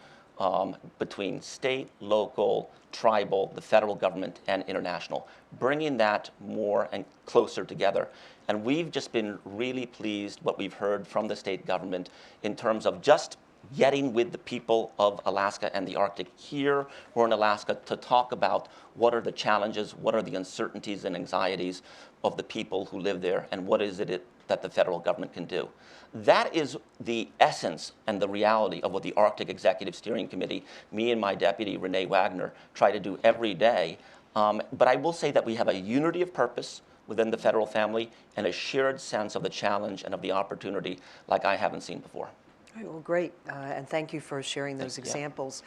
between state, local, tribal, the federal government, and international, bringing that more and closer together. And we've just been really pleased what we've heard from the state government in terms of just getting with the people of Alaska and the Arctic here or in Alaska to talk about what are the challenges, what are the uncertainties and anxieties of the people who live there, and what is it that the federal government can do. That is the essence and the reality of what the Arctic Executive Steering Committee, me and my deputy, Renee Wagner, try to do every day. But I will say that we have a unity of purpose within the federal family and a shared sense of the challenge and of the opportunity like I haven't seen before. All right, well, great, and thank you for sharing those examples.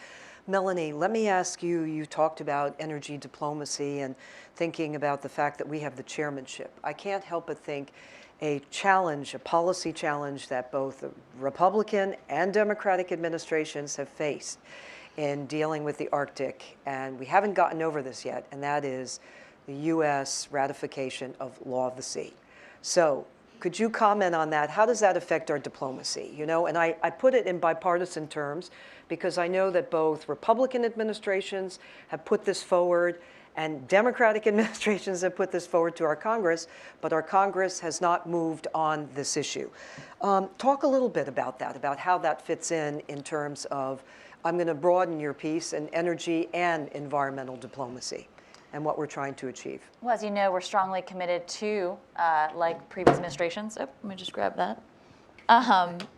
Melanie, let me ask you, you talked about energy diplomacy and thinking about the fact that we have the chairmanship. I can't help but think a challenge, a policy challenge that both the Republican and Democratic administrations have faced in dealing with the Arctic, and we haven't gotten over this yet, and that is the U.S. ratification of Law of the Sea. So could you comment on that? How does that affect our diplomacy? You know, and I put it in bipartisan terms because I know that both Republican administrations have put this forward and Democratic administrations have put this forward to our Congress, but our Congress has not moved on this issue. Talk a little bit about that, about how that fits in terms of, I'm going to broaden your piece in energy and environmental diplomacy and what we're trying to achieve. Well, as you know, we're strongly committed to, like previous administrations, let me just grab that,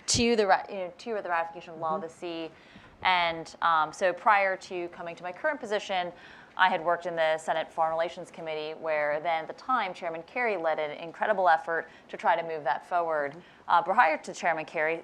to the ratification of Law of the Sea. And so prior to coming to my current position, I had worked in the Senate Foreign Relations Committee, where then at the time, Chairman Kerry led an incredible effort to try to move that forward. Prior to Chairman Kerry,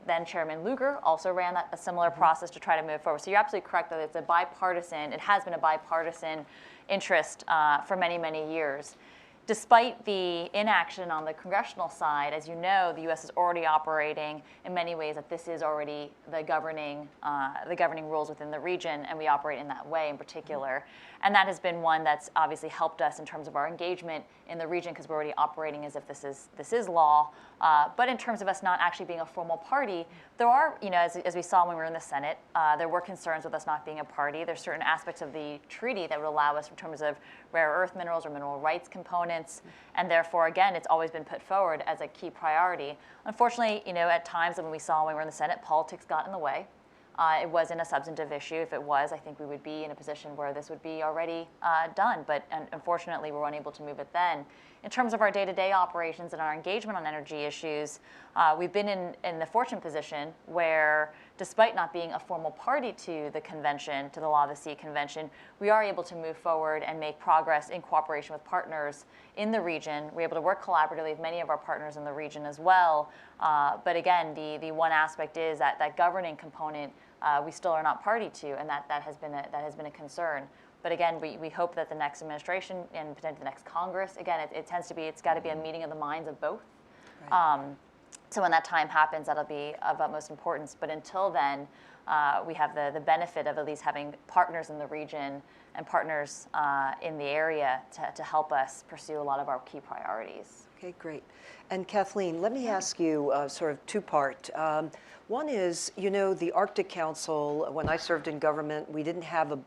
then Chairman Lugar also ran a similar process to try to move forward. So you're absolutely correct that it's a bipartisan, it has been a bipartisan interest for many, many years. Despite the inaction on the congressional side, as you know, the U.S. is already operating in many ways that this is already the governing rules within the region, and we operate in that way in particular. And that has been one that's obviously helped us in terms of our engagement in the region because we're already operating as if this is law. But in terms of us not actually being a formal party, there are, you know, as we saw when we were in the Senate, there were concerns with us not being a party. There's certain aspects of the treaty that would allow us in terms of rare earth minerals or mineral rights components, and therefore, again, it's always been put forward as a key priority. Unfortunately, you know, at times when we saw when we were in the Senate, politics got in the way. It wasn't a substantive issue. If it was, I think we would be in a position where this would be already done. But unfortunately, we were unable to move it then. In terms of our day-to-day operations and our engagement on energy issues, we've been in the fortunate position where, despite not being a formal party to the convention, to the Law of the Sea Convention, we are able to move forward and make progress in cooperation with partners in the region. We're able to work collaboratively with many of our partners in the region as well. But again, the one aspect is that governing component we still are not party to, and that has been a concern. But again, we hope that the next administration and potentially the next Congress, again, it's got to be a meeting of the minds of both. Right. So when that time happens, that'll be of utmost importance. But until then, we have the benefit of at least having partners in the region and partners in the area to help us pursue a lot of our key priorities. Okay, great. And Kathleen, let me ask you sort of two-part. One is, you know, the Arctic Council, when I served in government, we didn't have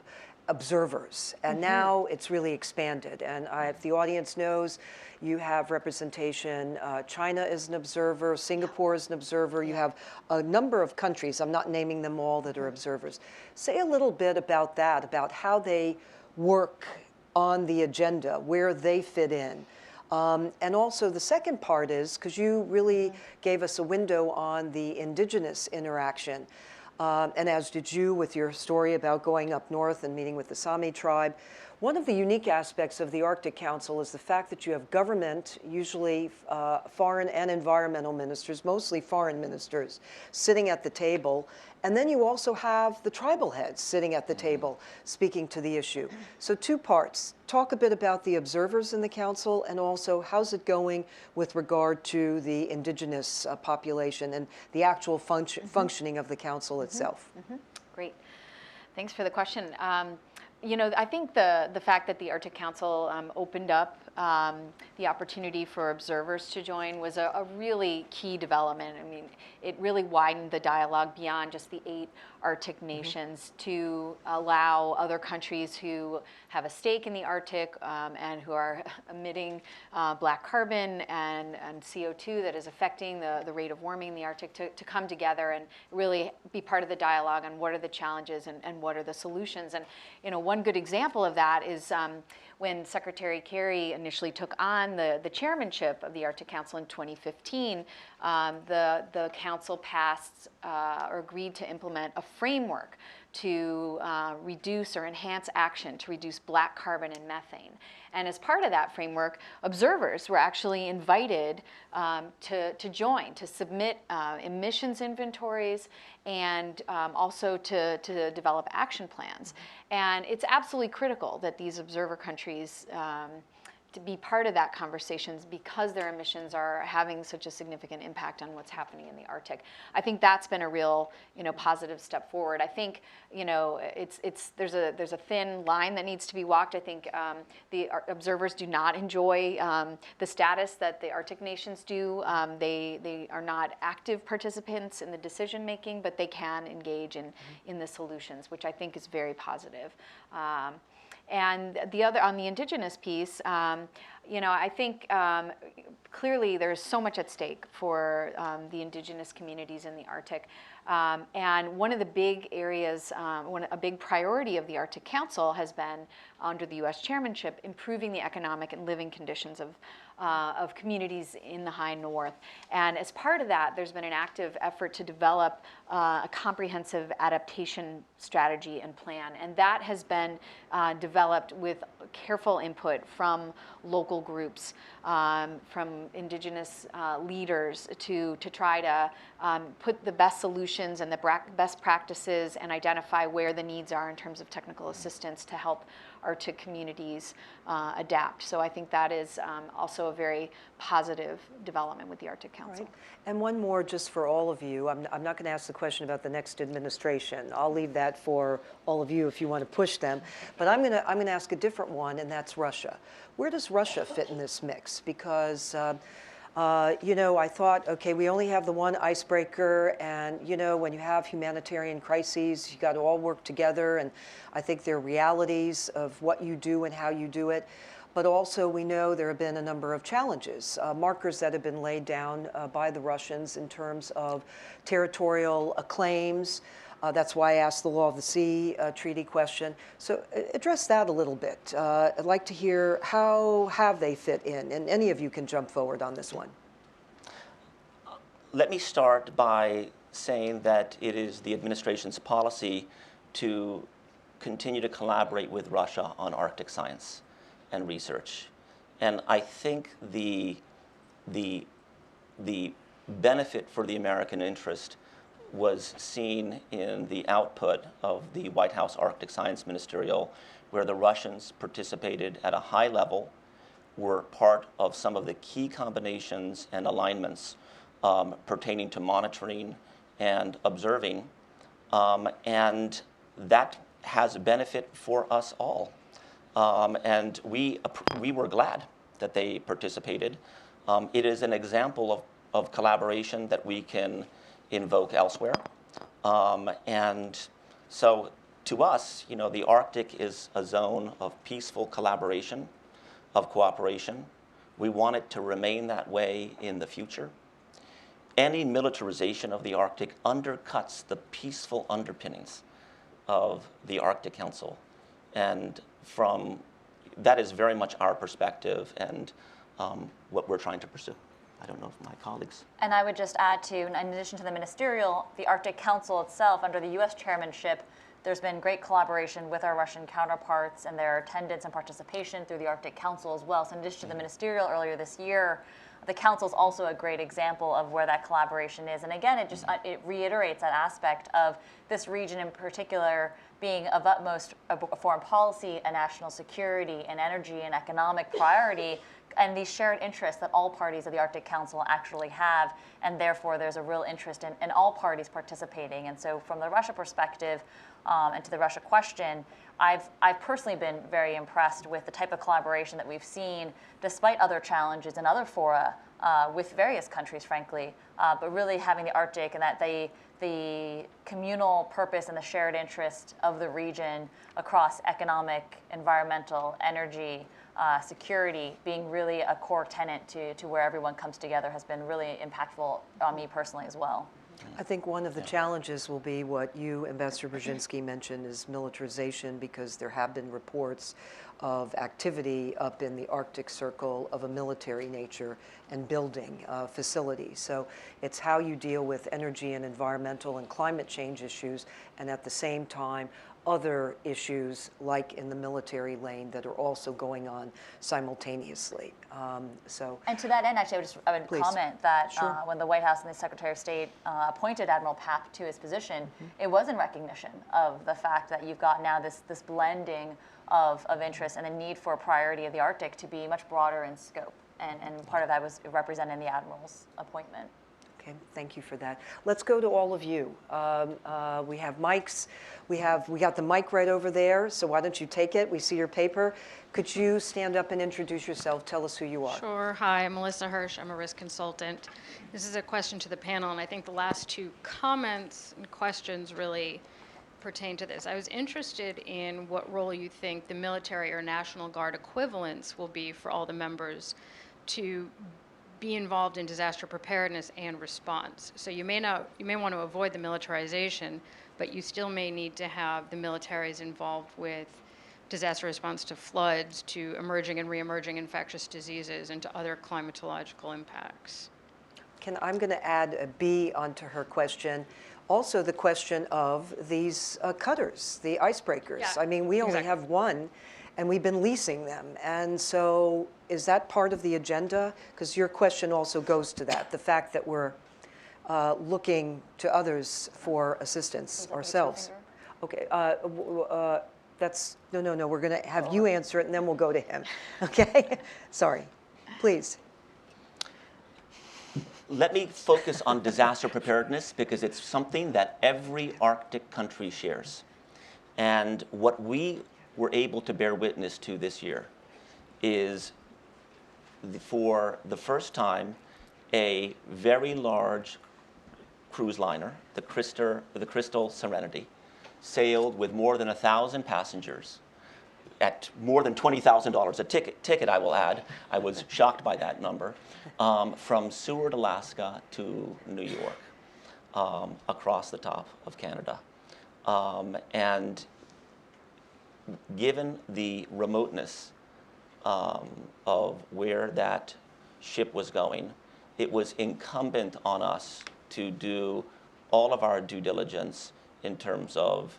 observers, and now it's really expanded. And if the audience knows, you have representation. China is an observer, Singapore is an observer. You have a number of countries, I'm not naming them all, that are observers. Say a little bit about that, about how they work on the agenda, where they fit in. And also the second part is, because you really gave us a window on the indigenous interaction, and as did you with your story about going up north and meeting with the Sami tribe, One of the unique aspects of the Arctic Council is the fact that you have government, usually foreign and environmental ministers, mostly foreign ministers, sitting at the table. And then you also have the tribal heads sitting at the table speaking to the issue. So 2 parts. Talk a bit about the observers in the council, and also how's it going with regard to the indigenous population and the actual functioning of the council itself. Great. Thanks for the question. You know, I think the fact that the Arctic Council opened up the opportunity for observers to join was a really key development. I mean, it really widened the dialogue beyond just the 8 Arctic nations to allow other countries who have a stake in the Arctic and who are emitting black carbon and CO2 that is affecting the rate of warming in the Arctic to come together and really be part of the dialogue on what are the challenges and what are the solutions. And you know, one good example of that is when Secretary Kerry initially took on the chairmanship of the Arctic Council in 2015, the council passed or agreed to implement a framework to reduce or enhance action to reduce black carbon and methane. And as part of that framework, observers were actually invited to join, to submit emissions inventories and also to develop action plans. And it's absolutely critical that these observer countries to be part of that conversation because their emissions are having such a significant impact on what's happening in the Arctic. I think that's been a real, you know, positive step forward. I think, you know, there's a thin line that needs to be walked. I think the observers do not enjoy the status that the Arctic nations do. They are not active participants in the decision making, but they can engage in the solutions, which I think is very positive. And the other, on the indigenous piece, you know, I think clearly there's so much at stake for the indigenous communities in the Arctic. And one of the big areas, a big priority of the Arctic Council has been, under the U.S. chairmanship, improving the economic and living conditions of communities in the high north. And as part of that, there's been an active effort to develop a comprehensive adaptation strategy and plan. And that has been developed with careful input from local groups, from indigenous leaders to try to put the best solutions and the best practices and identify where the needs are in terms of technical assistance to help Arctic communities adapt. So I think that is also a very positive development with the Arctic Council. Right. And one more just for all of you. I'm not going to ask the question about the next administration. I'll leave that for all of you if you want to push them. But I'm going to ask a different one, and that's Russia. Where does Russia fit in this mix? Because you know, I thought, okay, we only have the one icebreaker, and you know, when you have humanitarian crises, you got to all work together, and I think there are realities of what you do and how you do it. But also, we know there have been a number of challenges, markers that have been laid down by the Russians in terms of territorial claims. That's why I asked the Law of the Sea treaty question. So address that a little bit. I'd like to hear how have they fit in, and any of you can jump forward on this one. Let me start by saying that it is the administration's policy to continue to collaborate with Russia on Arctic science and research. And I think the benefit for the American interest was seen in the output of the White House Arctic Science Ministerial, where the Russians participated at a high level, were part of some of the key combinations and alignments pertaining to monitoring and observing, and that has a benefit for us all. And we were glad that they participated. It is an example of collaboration that we can invoke elsewhere. And so to us, you know, the Arctic is a zone of peaceful collaboration, of cooperation. We want it to remain that way in the future. Any militarization of the Arctic undercuts the peaceful underpinnings of the Arctic Council. And that is very much our perspective and what we're trying to pursue. I don't know if my colleagues. And I would just add to, in addition to the ministerial, the Arctic Council itself, under the U.S. chairmanship, there's been great collaboration with our Russian counterparts and their attendance and participation through the Arctic Council as well. So in addition to the ministerial earlier this year, the council is also a great example of where that collaboration is. And again, it reiterates that aspect of this region in particular being of utmost a foreign policy, a national security, an energy and economic priority, and these shared interests that all parties of the Arctic Council actually have, and therefore there's a real interest in all parties participating. And so from the Russia perspective, and to the Russia question, I've personally been very impressed with the type of collaboration that we've seen, despite other challenges in other fora with various countries, frankly, but really having the Arctic and that the communal purpose and the shared interest of the region across economic, environmental, energy, security being really a core tenet to where everyone comes together has been really impactful on me personally as well. I think one of the challenges will be what you, Ambassador Brzezinski, mentioned is militarization, because there have been reports of activity up in the Arctic Circle of a military nature and building facilities. So it's how you deal with energy and environmental and climate change issues, and at the same time other issues like in the military lane that are also going on simultaneously. And to that end, actually, I would Please. Comment that Sure. when the White House and the Secretary of State appointed Admiral Papp to his position, it was in recognition of the fact that you've got now this blending of interest and the need for a priority of the Arctic to be much broader in scope. And part of that was represented in the Admiral's appointment. Okay, thank you for that. Let's go to all of you. We have mics. We got the mic right over there, so why don't you take it? We see your paper. Could you stand up and introduce yourself? Tell us who you are. Sure. Hi, I'm Melissa Hirsch. I'm a risk consultant. This is a question to the panel, and I think the last two comments and questions really pertain to this. I was interested in what role you think the military or National Guard equivalents will be for all the members to be involved in disaster preparedness and response. So you may want to avoid the militarization, but you still may need to have the militaries involved with disaster response to floods, to emerging and re-emerging infectious diseases, and to other climatological impacts. I'm going to add a B onto her question. Also the question of these cutters, the icebreakers. Yeah, I mean, we only exactly. have one, and we've been leasing them. And so is that part of the agenda? Because your question also goes to that, the fact that we're looking to others for assistance ourselves. Okay, that's, no, we're going to have you answer it, and then we'll go to him. Okay? Sorry. Please. Let me focus on disaster preparedness because it's something that every Arctic country shares. And what we were able to bear witness to this year is, for the first time, a very large cruise liner, the Crystal Serenity, sailed with more than 1,000 passengers at more than $20,000 a ticket, I will add. I was shocked by that number, from Seward, Alaska to New York, across the top of Canada. And given the remoteness of where that ship was going, it was incumbent on us to do all of our due diligence in terms of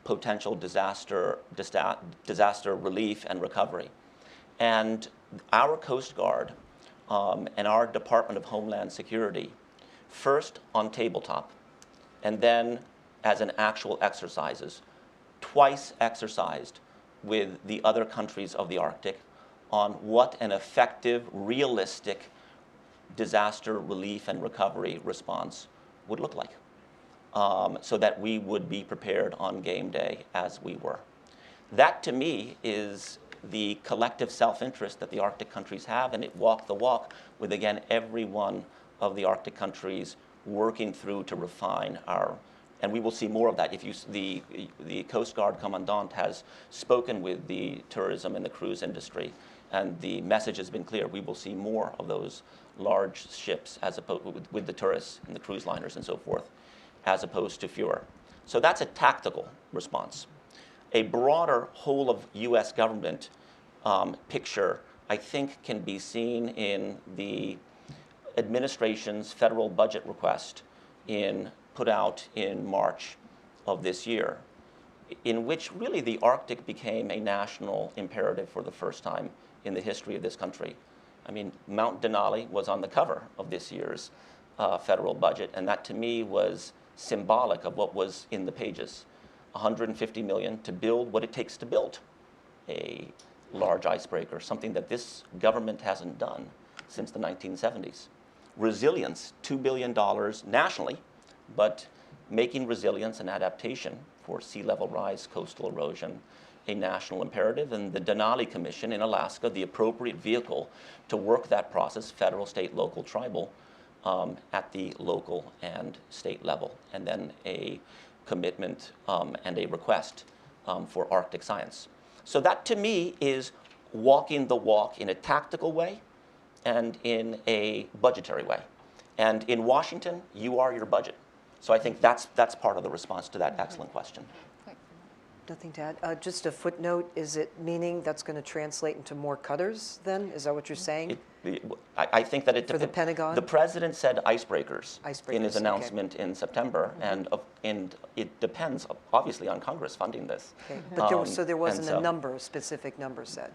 potential disaster relief and recovery. And our Coast Guard and our Department of Homeland Security, first on tabletop, and then as an actual exercises, twice exercised with the other countries of the Arctic on what an effective, realistic disaster relief and recovery response would look like, so that we would be prepared on game day as we were. That, to me, is the collective self-interest that the Arctic countries have, and it walked the walk with, again, every one of the Arctic countries working through to refine our, and we will see more of that. If you, the Coast Guard Commandant has spoken with the tourism and the cruise industry, and the message has been clear. We will see more of those large ships as opposed with the tourists and the cruise liners and so forth, as opposed to fewer. So that's a tactical response. A broader whole of U.S. government picture, I think, can be seen in the administration's federal budget request put out in March of this year, in which really the Arctic became a national imperative for the first time in the history of this country. I mean, Mount Denali was on the cover of this year's federal budget, and that to me was symbolic of what was in the pages. $150 million to build what it takes to build a large icebreaker, something that this government hasn't done since the 1970s. Resilience, $2 billion nationally, but making resilience and adaptation for sea level rise, coastal erosion, a national imperative, and the Denali Commission in Alaska, the appropriate vehicle to work that process, federal, state, local, tribal, at the local and state level, and then a commitment and a request for Arctic science. So that to me is walking the walk in a tactical way and in a budgetary way. And in Washington, you are your budget. So I think that's part of the response to that excellent question. Nothing to add. Just a footnote, is it meaning that's going to translate into more cutters then? Is that what you're saying? I think that it For the Pentagon? The president said icebreakers in his Icebreakers, announcement in September, and it depends obviously on Congress funding this. Okay. But so there wasn't and a number, a specific number set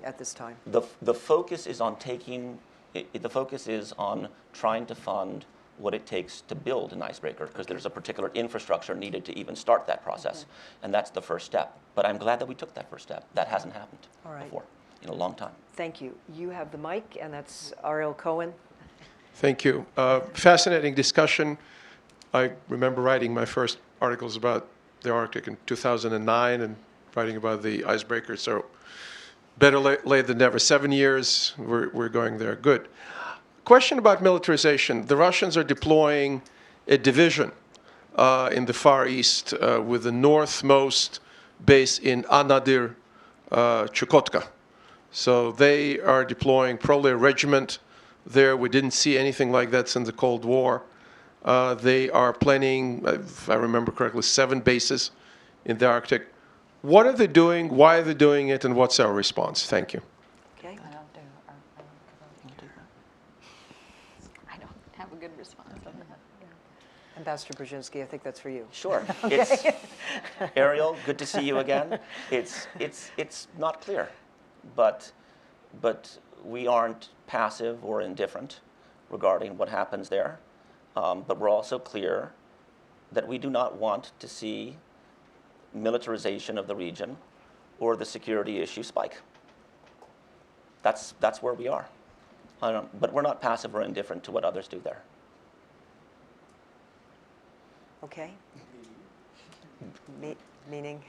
at this time? The focus is on the focus is on trying to fund what it takes to build an icebreaker, because there's a particular infrastructure needed to even start that process, and that's the first step. But I'm glad that we took that first step. That hasn't happened before in a long time. Thank you. You have the mic, and that's R.L. Cohen. Thank you. Fascinating discussion. I remember writing my first articles about the Arctic in 2009 and writing about the icebreaker. So better late than never. 7 years, we're going there. Good. Question about militarization. The Russians are deploying a division in the Far East with the northmost base in Anadyr, Chukotka. So they are deploying probably a regiment there. We didn't see anything like that since the Cold War. They are planning, if I remember correctly, 7 bases in the Arctic. What are they doing? Why are they doing it? And what's our response? Thank you. Okay. I don't have a good response on that. Ambassador Brzezinski, I think that's for you. Sure. It's, Ariel, good to see you again. It's not clear, but we aren't passive or indifferent regarding what happens there. But we're also clear that we do not want to see militarization of the region or the security issue spike. That's where we are. But we're not passive or indifferent to what others do there. Okay. Meaning?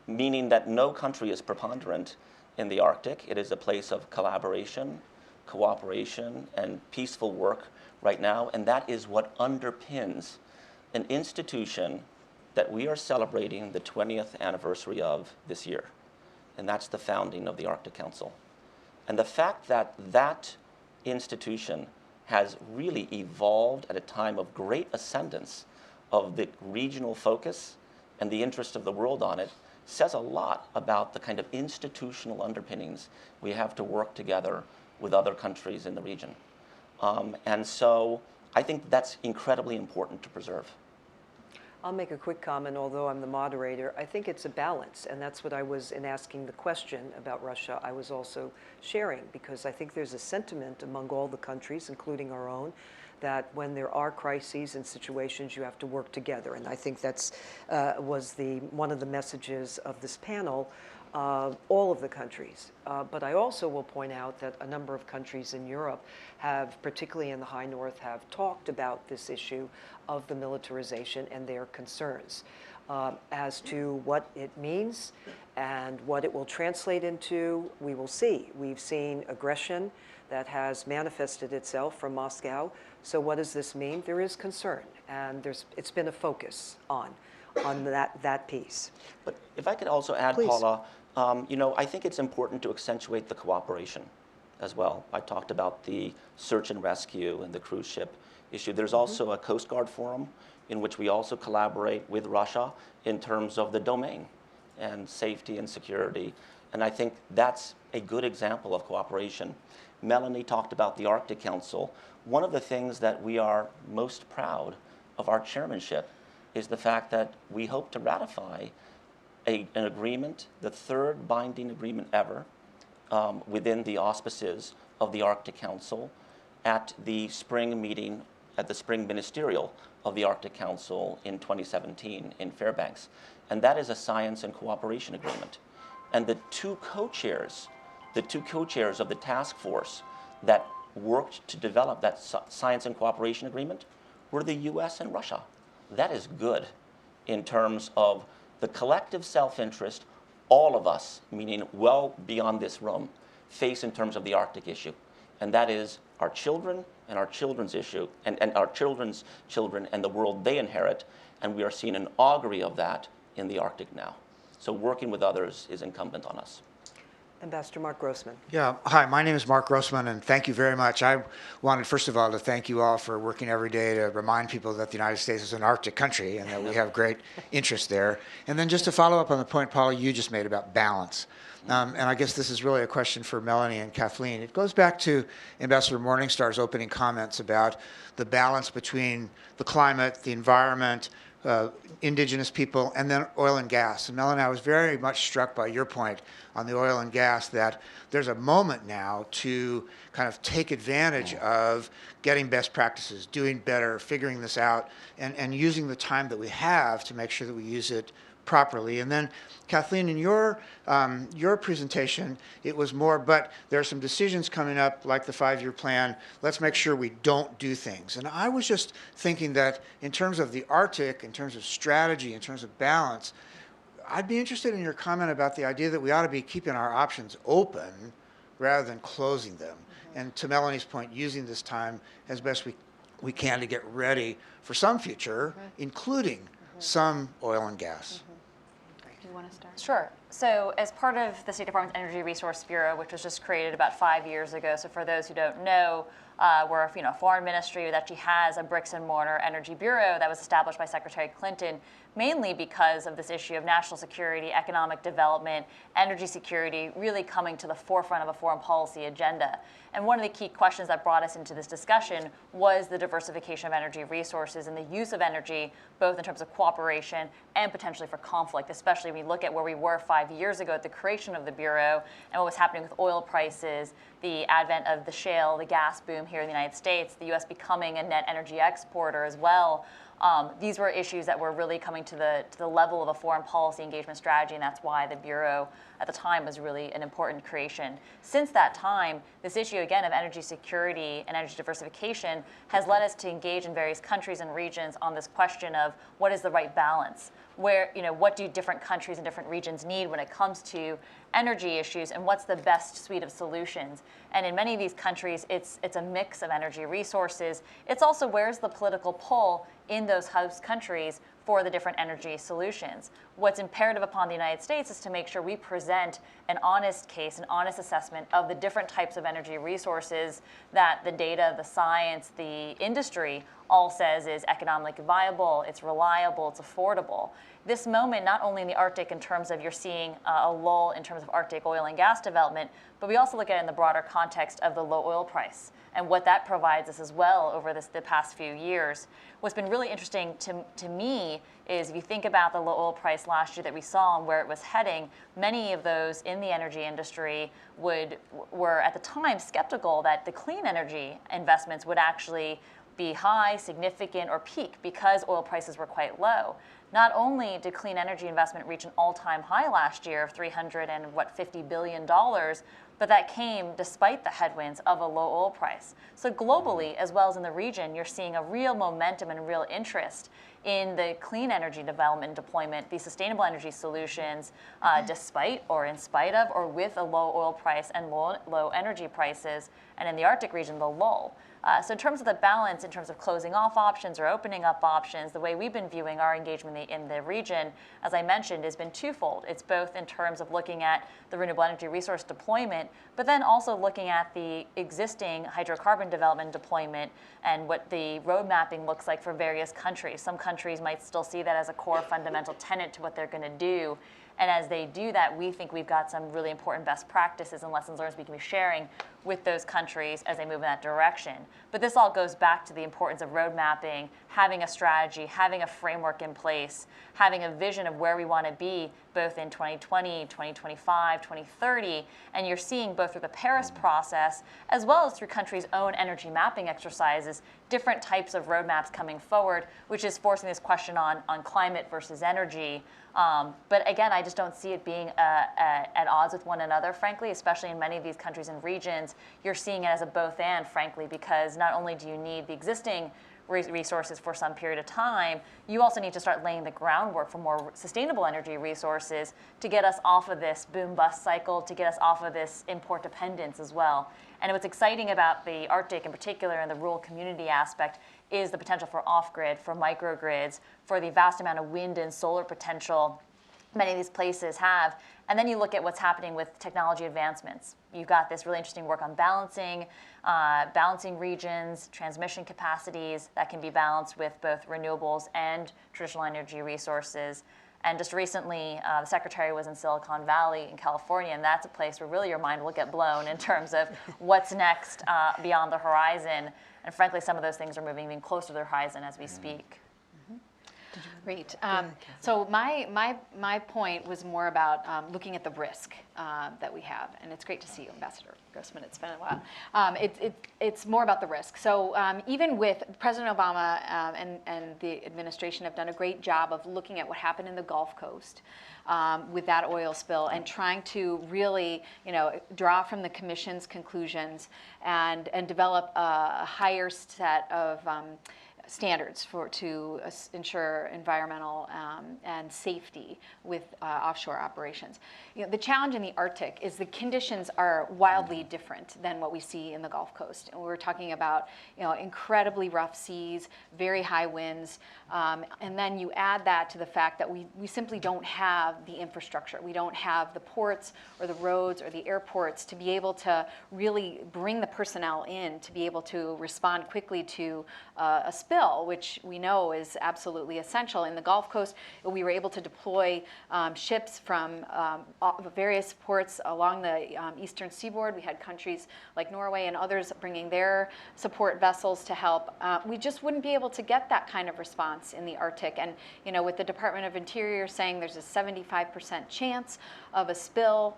Meaning that no country is preponderant in the Arctic. It is a place of collaboration, cooperation, and peaceful work right now, and that is what underpins an institution that we are celebrating the 20th anniversary of this year, and that's the founding of the Arctic Council. And the fact that that institution has really evolved at a time of great ascendance of the regional focus and the interest of the world on it says a lot about the kind of institutional underpinnings we have to work together with other countries in the region. And so I think that's incredibly important to preserve. I'll make a quick comment, although I'm the moderator. I think it's a balance, and that's what I was, in asking the question about Russia, I was also sharing, because I think there's a sentiment among all the countries, including our own, that when there are crises and situations, you have to work together. And I think that's was one of the messages of this panel, all of the countries. But I also will point out that a number of countries in Europe have, particularly in the high north, have talked about this issue of the militarization and their concerns as to what it means and what it will translate into. We will see. We've seen aggression that has manifested itself from Moscow. So what does this mean? There is concern, and it's been a focus on that piece. But if I could also add, Please. Paula, I think it's important to accentuate the cooperation as well. I talked about the search and rescue and the cruise ship issue. There's also a Coast Guard forum in which we also collaborate with Russia in terms of the domain and safety and security And I think that's a good example of cooperation. Melanie talked about the Arctic Council. One of the things that we are most proud of our chairmanship is the fact that we hope to ratify an agreement, the third binding agreement ever, within the auspices of the Arctic Council at the spring meeting, at the spring ministerial of the Arctic Council in 2017 in Fairbanks. And that is a science and cooperation agreement. And the two co-chairs of the task force that worked to develop that science and cooperation agreement were the US and Russia. That is good in terms of the collective self-interest all of us, meaning well beyond this room, face in terms of the Arctic issue. And that is our children and our children's issue, and our children's children and the world they inherit. And we are seeing an augury of that in the Arctic now. So working with others is incumbent on us. Ambassador Mark Grossman. Yeah, hi, my name is Mark Grossman, and thank you very much. I wanted, first of all, to thank you all for working every day to remind people that the United States is an Arctic country and that we have great interest there. And then just to follow up on the point, Paula, you just made about balance. And I guess this is really a question for Melanie and Kathleen. It goes back to Ambassador Morningstar's opening comments about the balance between the climate, the environment, indigenous people, and then oil and gas. And Melanie, I was very much struck by your point on the oil and gas, that there's a moment now to kind of take advantage of getting best practices, doing better, figuring this out, and using the time that we have to make sure that we use it properly. And then, Kathleen, in your presentation, it was more, but there are some decisions coming up, like the 5-year plan. Let's make sure we don't do things. And I was just thinking that in terms of the Arctic, in terms of strategy, in terms of balance, I'd be interested in your comment about the idea that we ought to be keeping our options open rather than closing them. And to Melanie's point, using this time as best we can to get ready for some future, including some oil and gas. Do you want to start? Sure. So as part of the State Department's Energy Resource Bureau, which was just created about 5 years ago, so for those who don't know, we're a foreign ministry that actually has a bricks and mortar energy bureau that was established by Secretary Clinton, mainly because of this issue of national security, economic development, energy security really coming to the forefront of a foreign policy agenda. And one of the key questions that brought us into this discussion was the diversification of energy resources and the use of energy, both in terms of cooperation and potentially for conflict, especially when you look at where we were 5 years ago at the creation of the Bureau and what was happening with oil prices, the advent of the shale, the gas boom here in the United States, the U.S. becoming a net energy exporter as well. These were issues that were really coming to the level of a foreign policy engagement strategy, and that's why the Bureau at the time was really an important creation. Since that time, this issue, again, of energy security and energy diversification has led us to engage in various countries and regions on this question of what is the right balance? What do different countries and different regions need when it comes to energy issues, and what's the best suite of solutions? And in many of these countries, it's a mix of energy resources. It's also where's the political pull in those host countries for the different energy solutions. What's imperative upon the United States is to make sure we present an honest case, an honest assessment of the different types of energy resources that the data, the science, the industry all says is economically viable, it's reliable, it's affordable. This moment, not only in the Arctic in terms of you're seeing a lull in terms of Arctic oil and gas development, but we also look at it in the broader context of the low oil price and what that provides us as well over the past few years. What's been really interesting to me is if you think about the low oil price last year that we saw and where it was heading, many of those in the energy industry were at the time skeptical that the clean energy investments would actually be high, significant, or peak because oil prices were quite low. Not only did clean energy investment reach an all-time high last year of $350 billion, but that came despite the headwinds of a low oil price. So globally, as well as in the region, you're seeing a real momentum and real interest in the clean energy development and deployment, these sustainable energy solutions, despite or in spite of or with a low oil price and low energy prices, and in the Arctic region, the lull. So in terms of the balance, in terms of closing off options or opening up options, the way we've been viewing our engagement in the region, as I mentioned, has been twofold. It's both in terms of looking at the renewable energy resource deployment, but then also looking at the existing hydrocarbon development deployment and what the road mapping looks like for various countries. Some countries might still see that as a core fundamental tenet to what they're going to do. And as they do that, we think we've got some really important best practices and lessons learned we can be sharing with those countries as they move in that direction. But this all goes back to the importance of road mapping, having a strategy, having a framework in place, having a vision of where we want to be both in 2020, 2025, 2030. And you're seeing both through the Paris process as well as through countries' own energy mapping exercises, different types of roadmaps coming forward, which is forcing this question on climate versus energy. But again, I just don't see it being at odds with one another, frankly, especially in many of these countries and regions. You're seeing it as a both and, frankly, because not only do you need the existing resources for some period of time, you also need to start laying the groundwork for more sustainable energy resources to get us off of this boom-bust cycle, to get us off of this import dependence as well. And what's exciting about the Arctic in particular and the rural community aspect is the potential for off-grid, for microgrids, for the vast amount of wind and solar potential many of these places have. And then you look at what's happening with technology advancements. You've got this really interesting work on balancing regions, transmission capacities that can be balanced with both renewables and traditional energy resources. And just recently, the secretary was in Silicon Valley in California, and that's a place where really your mind will get blown in terms of what's next beyond the horizon. And frankly, some of those things are moving even closer to the horizon as we speak. Great. So my point was more about looking at the risk that we have, and it's great to see you, Ambassador Grossman. It's been a while. It's more about the risk. So even with President Obama and the administration have done a great job of looking at what happened in the Gulf Coast with that oil spill and trying to really, draw from the Commission's conclusions and develop a higher set of standards to ensure environmental and safety with offshore operations. The challenge in the Arctic is the conditions are wildly different than what we see in the Gulf Coast. And we're talking about incredibly rough seas, very high winds, and then you add that to the fact that we simply don't have the infrastructure. We don't have the ports or the roads or the airports to be able to really bring the personnel in to be able to respond quickly to a spill, which we know is absolutely essential. In the Gulf Coast, we were able to deploy ships from various ports along the eastern seaboard. We had countries like Norway and others bringing their support vessels to help. We just wouldn't be able to get that kind of response in the Arctic. And with the Department of Interior saying there's a 75% chance of a spill,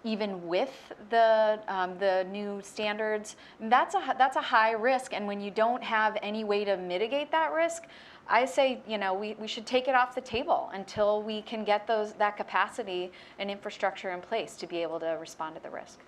even with the new standards, that's a high risk. And when you don't have any way to mitigate that risk, I say we should take it off the table until we can get that capacity and infrastructure in place to be able to respond to the risk.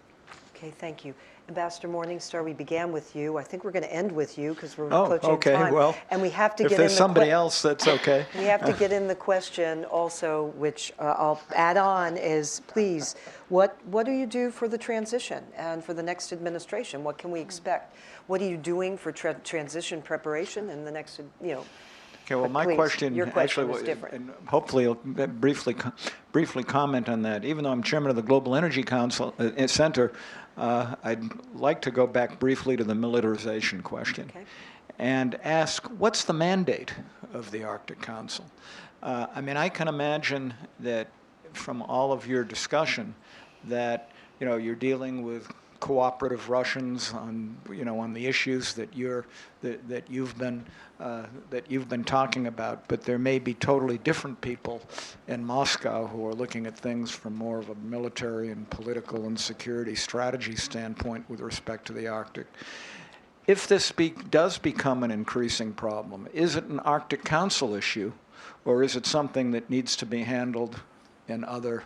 Okay, thank you. Ambassador Morningstar, we began with you. I think we're going to end with you because we're Oh, approaching okay. time. Well, and we have to if get there's in somebody else, that's okay. We have to get in the question also, which I'll add on, is please, what do you do for the transition and for the next administration? What can we expect? What are you doing for transition preparation in the next, Okay, well, my please, question your question actually, is different. and hopefully I'll briefly comment on that. Even though I'm chairman of the Global Energy Council Center, I'd like to go back briefly to the militarization question and ask, what's the mandate of the Arctic Council? I can imagine that from all of your discussion that you're dealing with cooperative Russians on on the issues that you've been talking about, but there may be totally different people in Moscow who are looking at things from more of a military and political and security strategy standpoint with respect to the Arctic. If this does become an increasing problem, is it an Arctic Council issue, or is it something that needs to be handled in other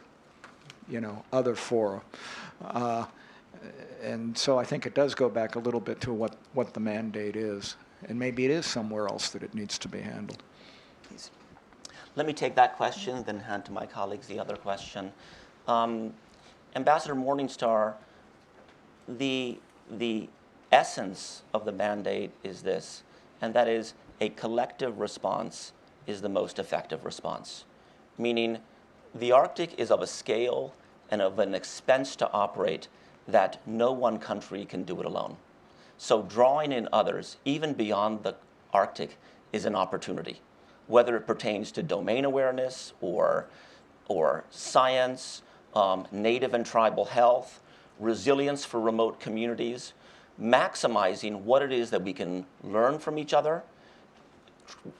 fora? And so I think it does go back a little bit to what the mandate is. And maybe it is somewhere else that it needs to be handled. Please. Let me take that question, then hand to my colleagues the other question. Ambassador Morningstar, the essence of the mandate is this, and that is a collective response is the most effective response. Meaning the Arctic is of a scale and of an expense to operate that no one country can do it alone. So drawing in others, even beyond the Arctic, is an opportunity, whether it pertains to domain awareness or or science, native and tribal health, resilience for remote communities, maximizing what it is that we can learn from each other,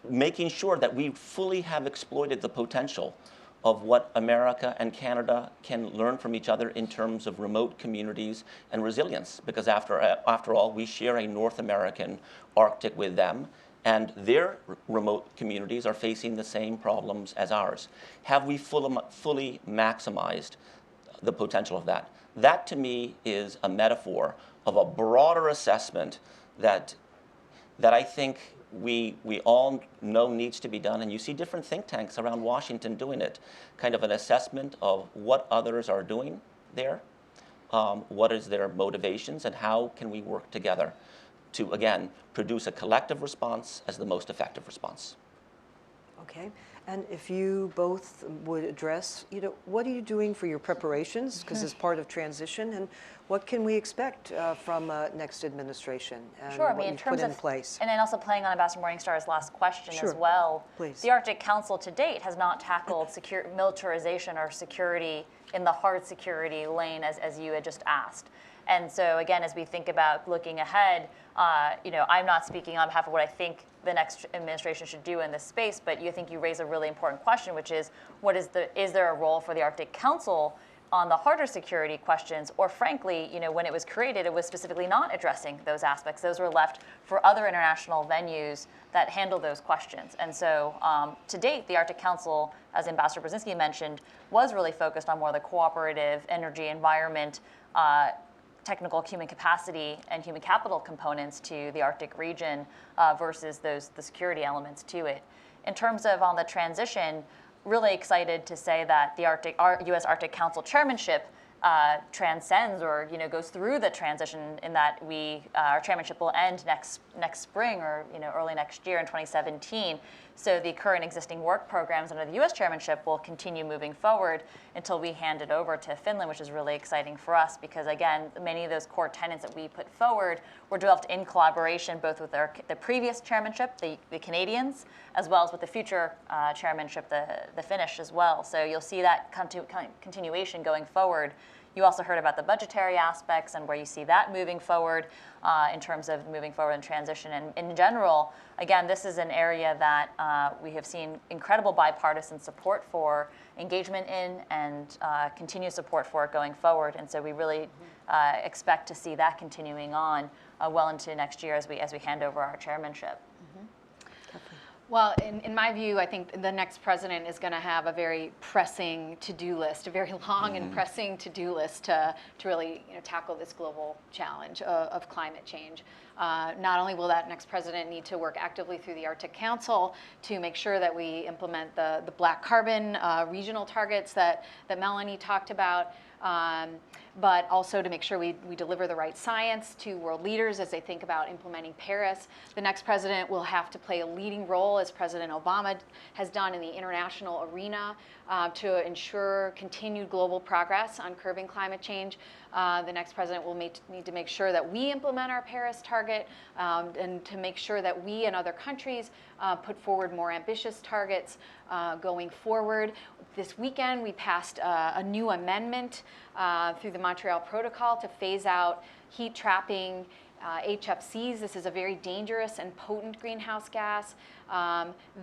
making sure that we fully have exploited the potential of what America and Canada can learn from each other in terms of remote communities and resilience. Because after all, we share a North American Arctic with them, and their remote communities are facing the same problems as ours. Have we fully maximized the potential of that? That, to me, is a metaphor of a broader assessment that I think we all know needs to be done, and you see different think tanks around Washington doing it, kind of an assessment of what others are doing there, what is their motivations, and how can we work together to, again, produce a collective response as the most effective response. Okay. And if you both would address, what are you doing for your preparations, because it's part of transition, and what can we expect from next administration and Sure, I what mean, in you've terms put in of, place? and then also playing on Ambassador Morningstar's last question Sure. as well. Please. The Arctic Council to date has not tackled militarization or security in the hard security lane as you had just asked. And so again, as we think about looking ahead, I'm not speaking on behalf of what I think the next administration should do in this space, but you raise a really important question, which is, is there a role for the Arctic Council on the harder security questions, or frankly, when it was created, it was specifically not addressing those aspects. Those were left for other international venues that handle those questions. And so to date, the Arctic Council, as Ambassador Brzezinski mentioned, was really focused on more the cooperative energy environment, technical human capacity and human capital components to the Arctic region versus the security elements to it. In terms of on the transition, really excited to say that our U.S. Arctic Council chairmanship transcends or goes through the transition in that our chairmanship will end next spring or early next year in 2017. So the current existing work programs under the U.S. chairmanship will continue moving forward until we hand it over to Finland, which is really exciting for us because, again, many of those core tenets that we put forward were developed in collaboration both with the previous chairmanship, the Canadians, as well as with the future chairmanship, the Finnish as well. So you'll see that continuation going forward. You also heard about the budgetary aspects and where you see that moving forward in terms of moving forward in transition. And in general, again, this is an area that we have seen incredible bipartisan support for, engagement in, and continued support for it going forward. And so we really expect to see that continuing on well into next year as we hand over our chairmanship. Well, in my view, I think the next president is going to have a very pressing to-do list, a very long and pressing to-do list to really tackle this global challenge of climate change. Not only will that next president need to work actively through the Arctic Council to make sure that we implement the black carbon regional targets that Melanie talked about, but also to make sure we deliver the right science to world leaders as they think about implementing Paris. The next president will have to play a leading role, as President Obama has done in the international arena, to ensure continued global progress on curbing climate change. The next president will need to make sure that we implement our Paris target and to make sure that we and other countries put forward more ambitious targets going forward. This weekend, we passed a new amendment through the Montreal Protocol to phase out heat trapping HFCs. This is a very dangerous and potent greenhouse gas.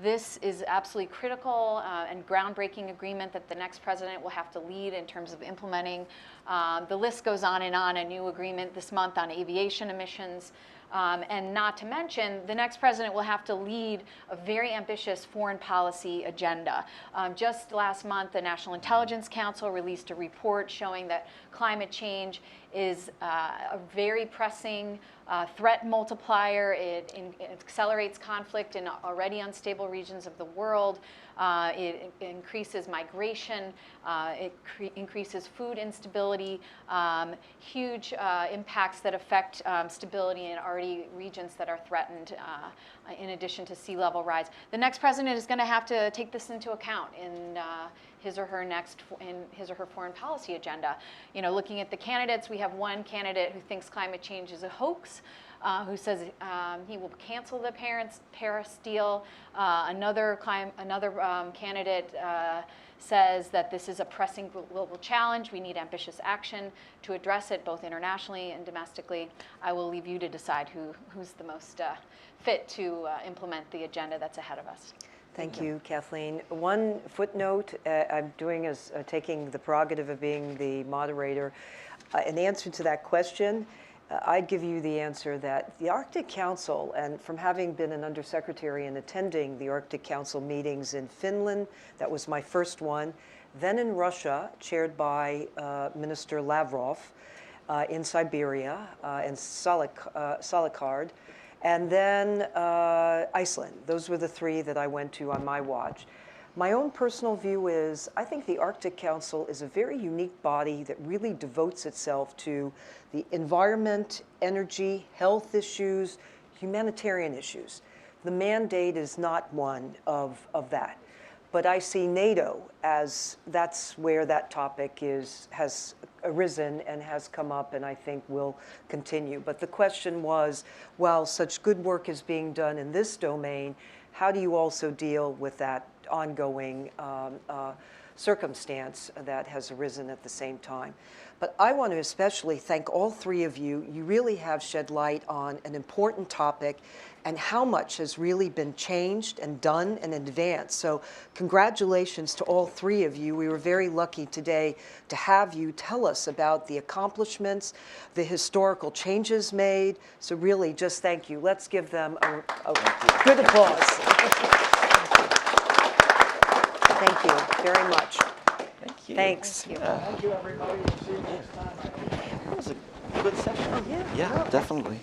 This is absolutely critical and groundbreaking agreement that the next president will have to lead in terms of implementing. The list goes on, a new agreement this month on aviation emissions. And not to mention, the next president will have to lead a very ambitious foreign policy agenda. Just last month, the National Intelligence Council released a report showing that climate change is a very pressing threat multiplier. It accelerates conflict in already unstable regions of the world. It increases migration. It increases food instability. Huge impacts that affect stability in already regions that are threatened, in addition to sea level rise. The next president is going to have to take this into account in his or her foreign policy agenda. Looking at the candidates, we have one candidate who thinks climate change is a hoax. who says he will cancel the Paris deal. Another candidate says that this is a pressing global challenge. We need ambitious action to address it, both internationally and domestically. I will leave you to decide who's the most fit to implement the agenda that's ahead of us. Thank you, Kathleen. One footnote I'm doing is taking the prerogative of being the moderator. In answer to that question, I'd give you the answer that the Arctic Council, and from having been an undersecretary and attending the Arctic Council meetings in Finland, that was my first one, then in Russia, chaired by Minister Lavrov, in Siberia, in Salikard, and then Iceland. Those were the three that I went to on my watch. My own personal view is I think the Arctic Council is a very unique body that really devotes itself to the environment, energy, health issues, humanitarian issues. The mandate is not one of that. But I see NATO as that's where that topic has arisen and has come up, and I think will continue. But the question was, while such good work is being done in this domain, how do you also deal with that ongoing circumstance that has arisen at the same time? But I want to especially thank all three of you. You really have shed light on an important topic and how much has really been changed and done in advance. So congratulations to all three of you. We were very lucky today to have you tell us about the accomplishments, the historical changes made. So really, just thank you. Let's give them a good applause. Thank you very much. Thank you. Thanks. Thank you, everybody. We'll see you next time. That was a good session. Yeah. Yeah, definitely.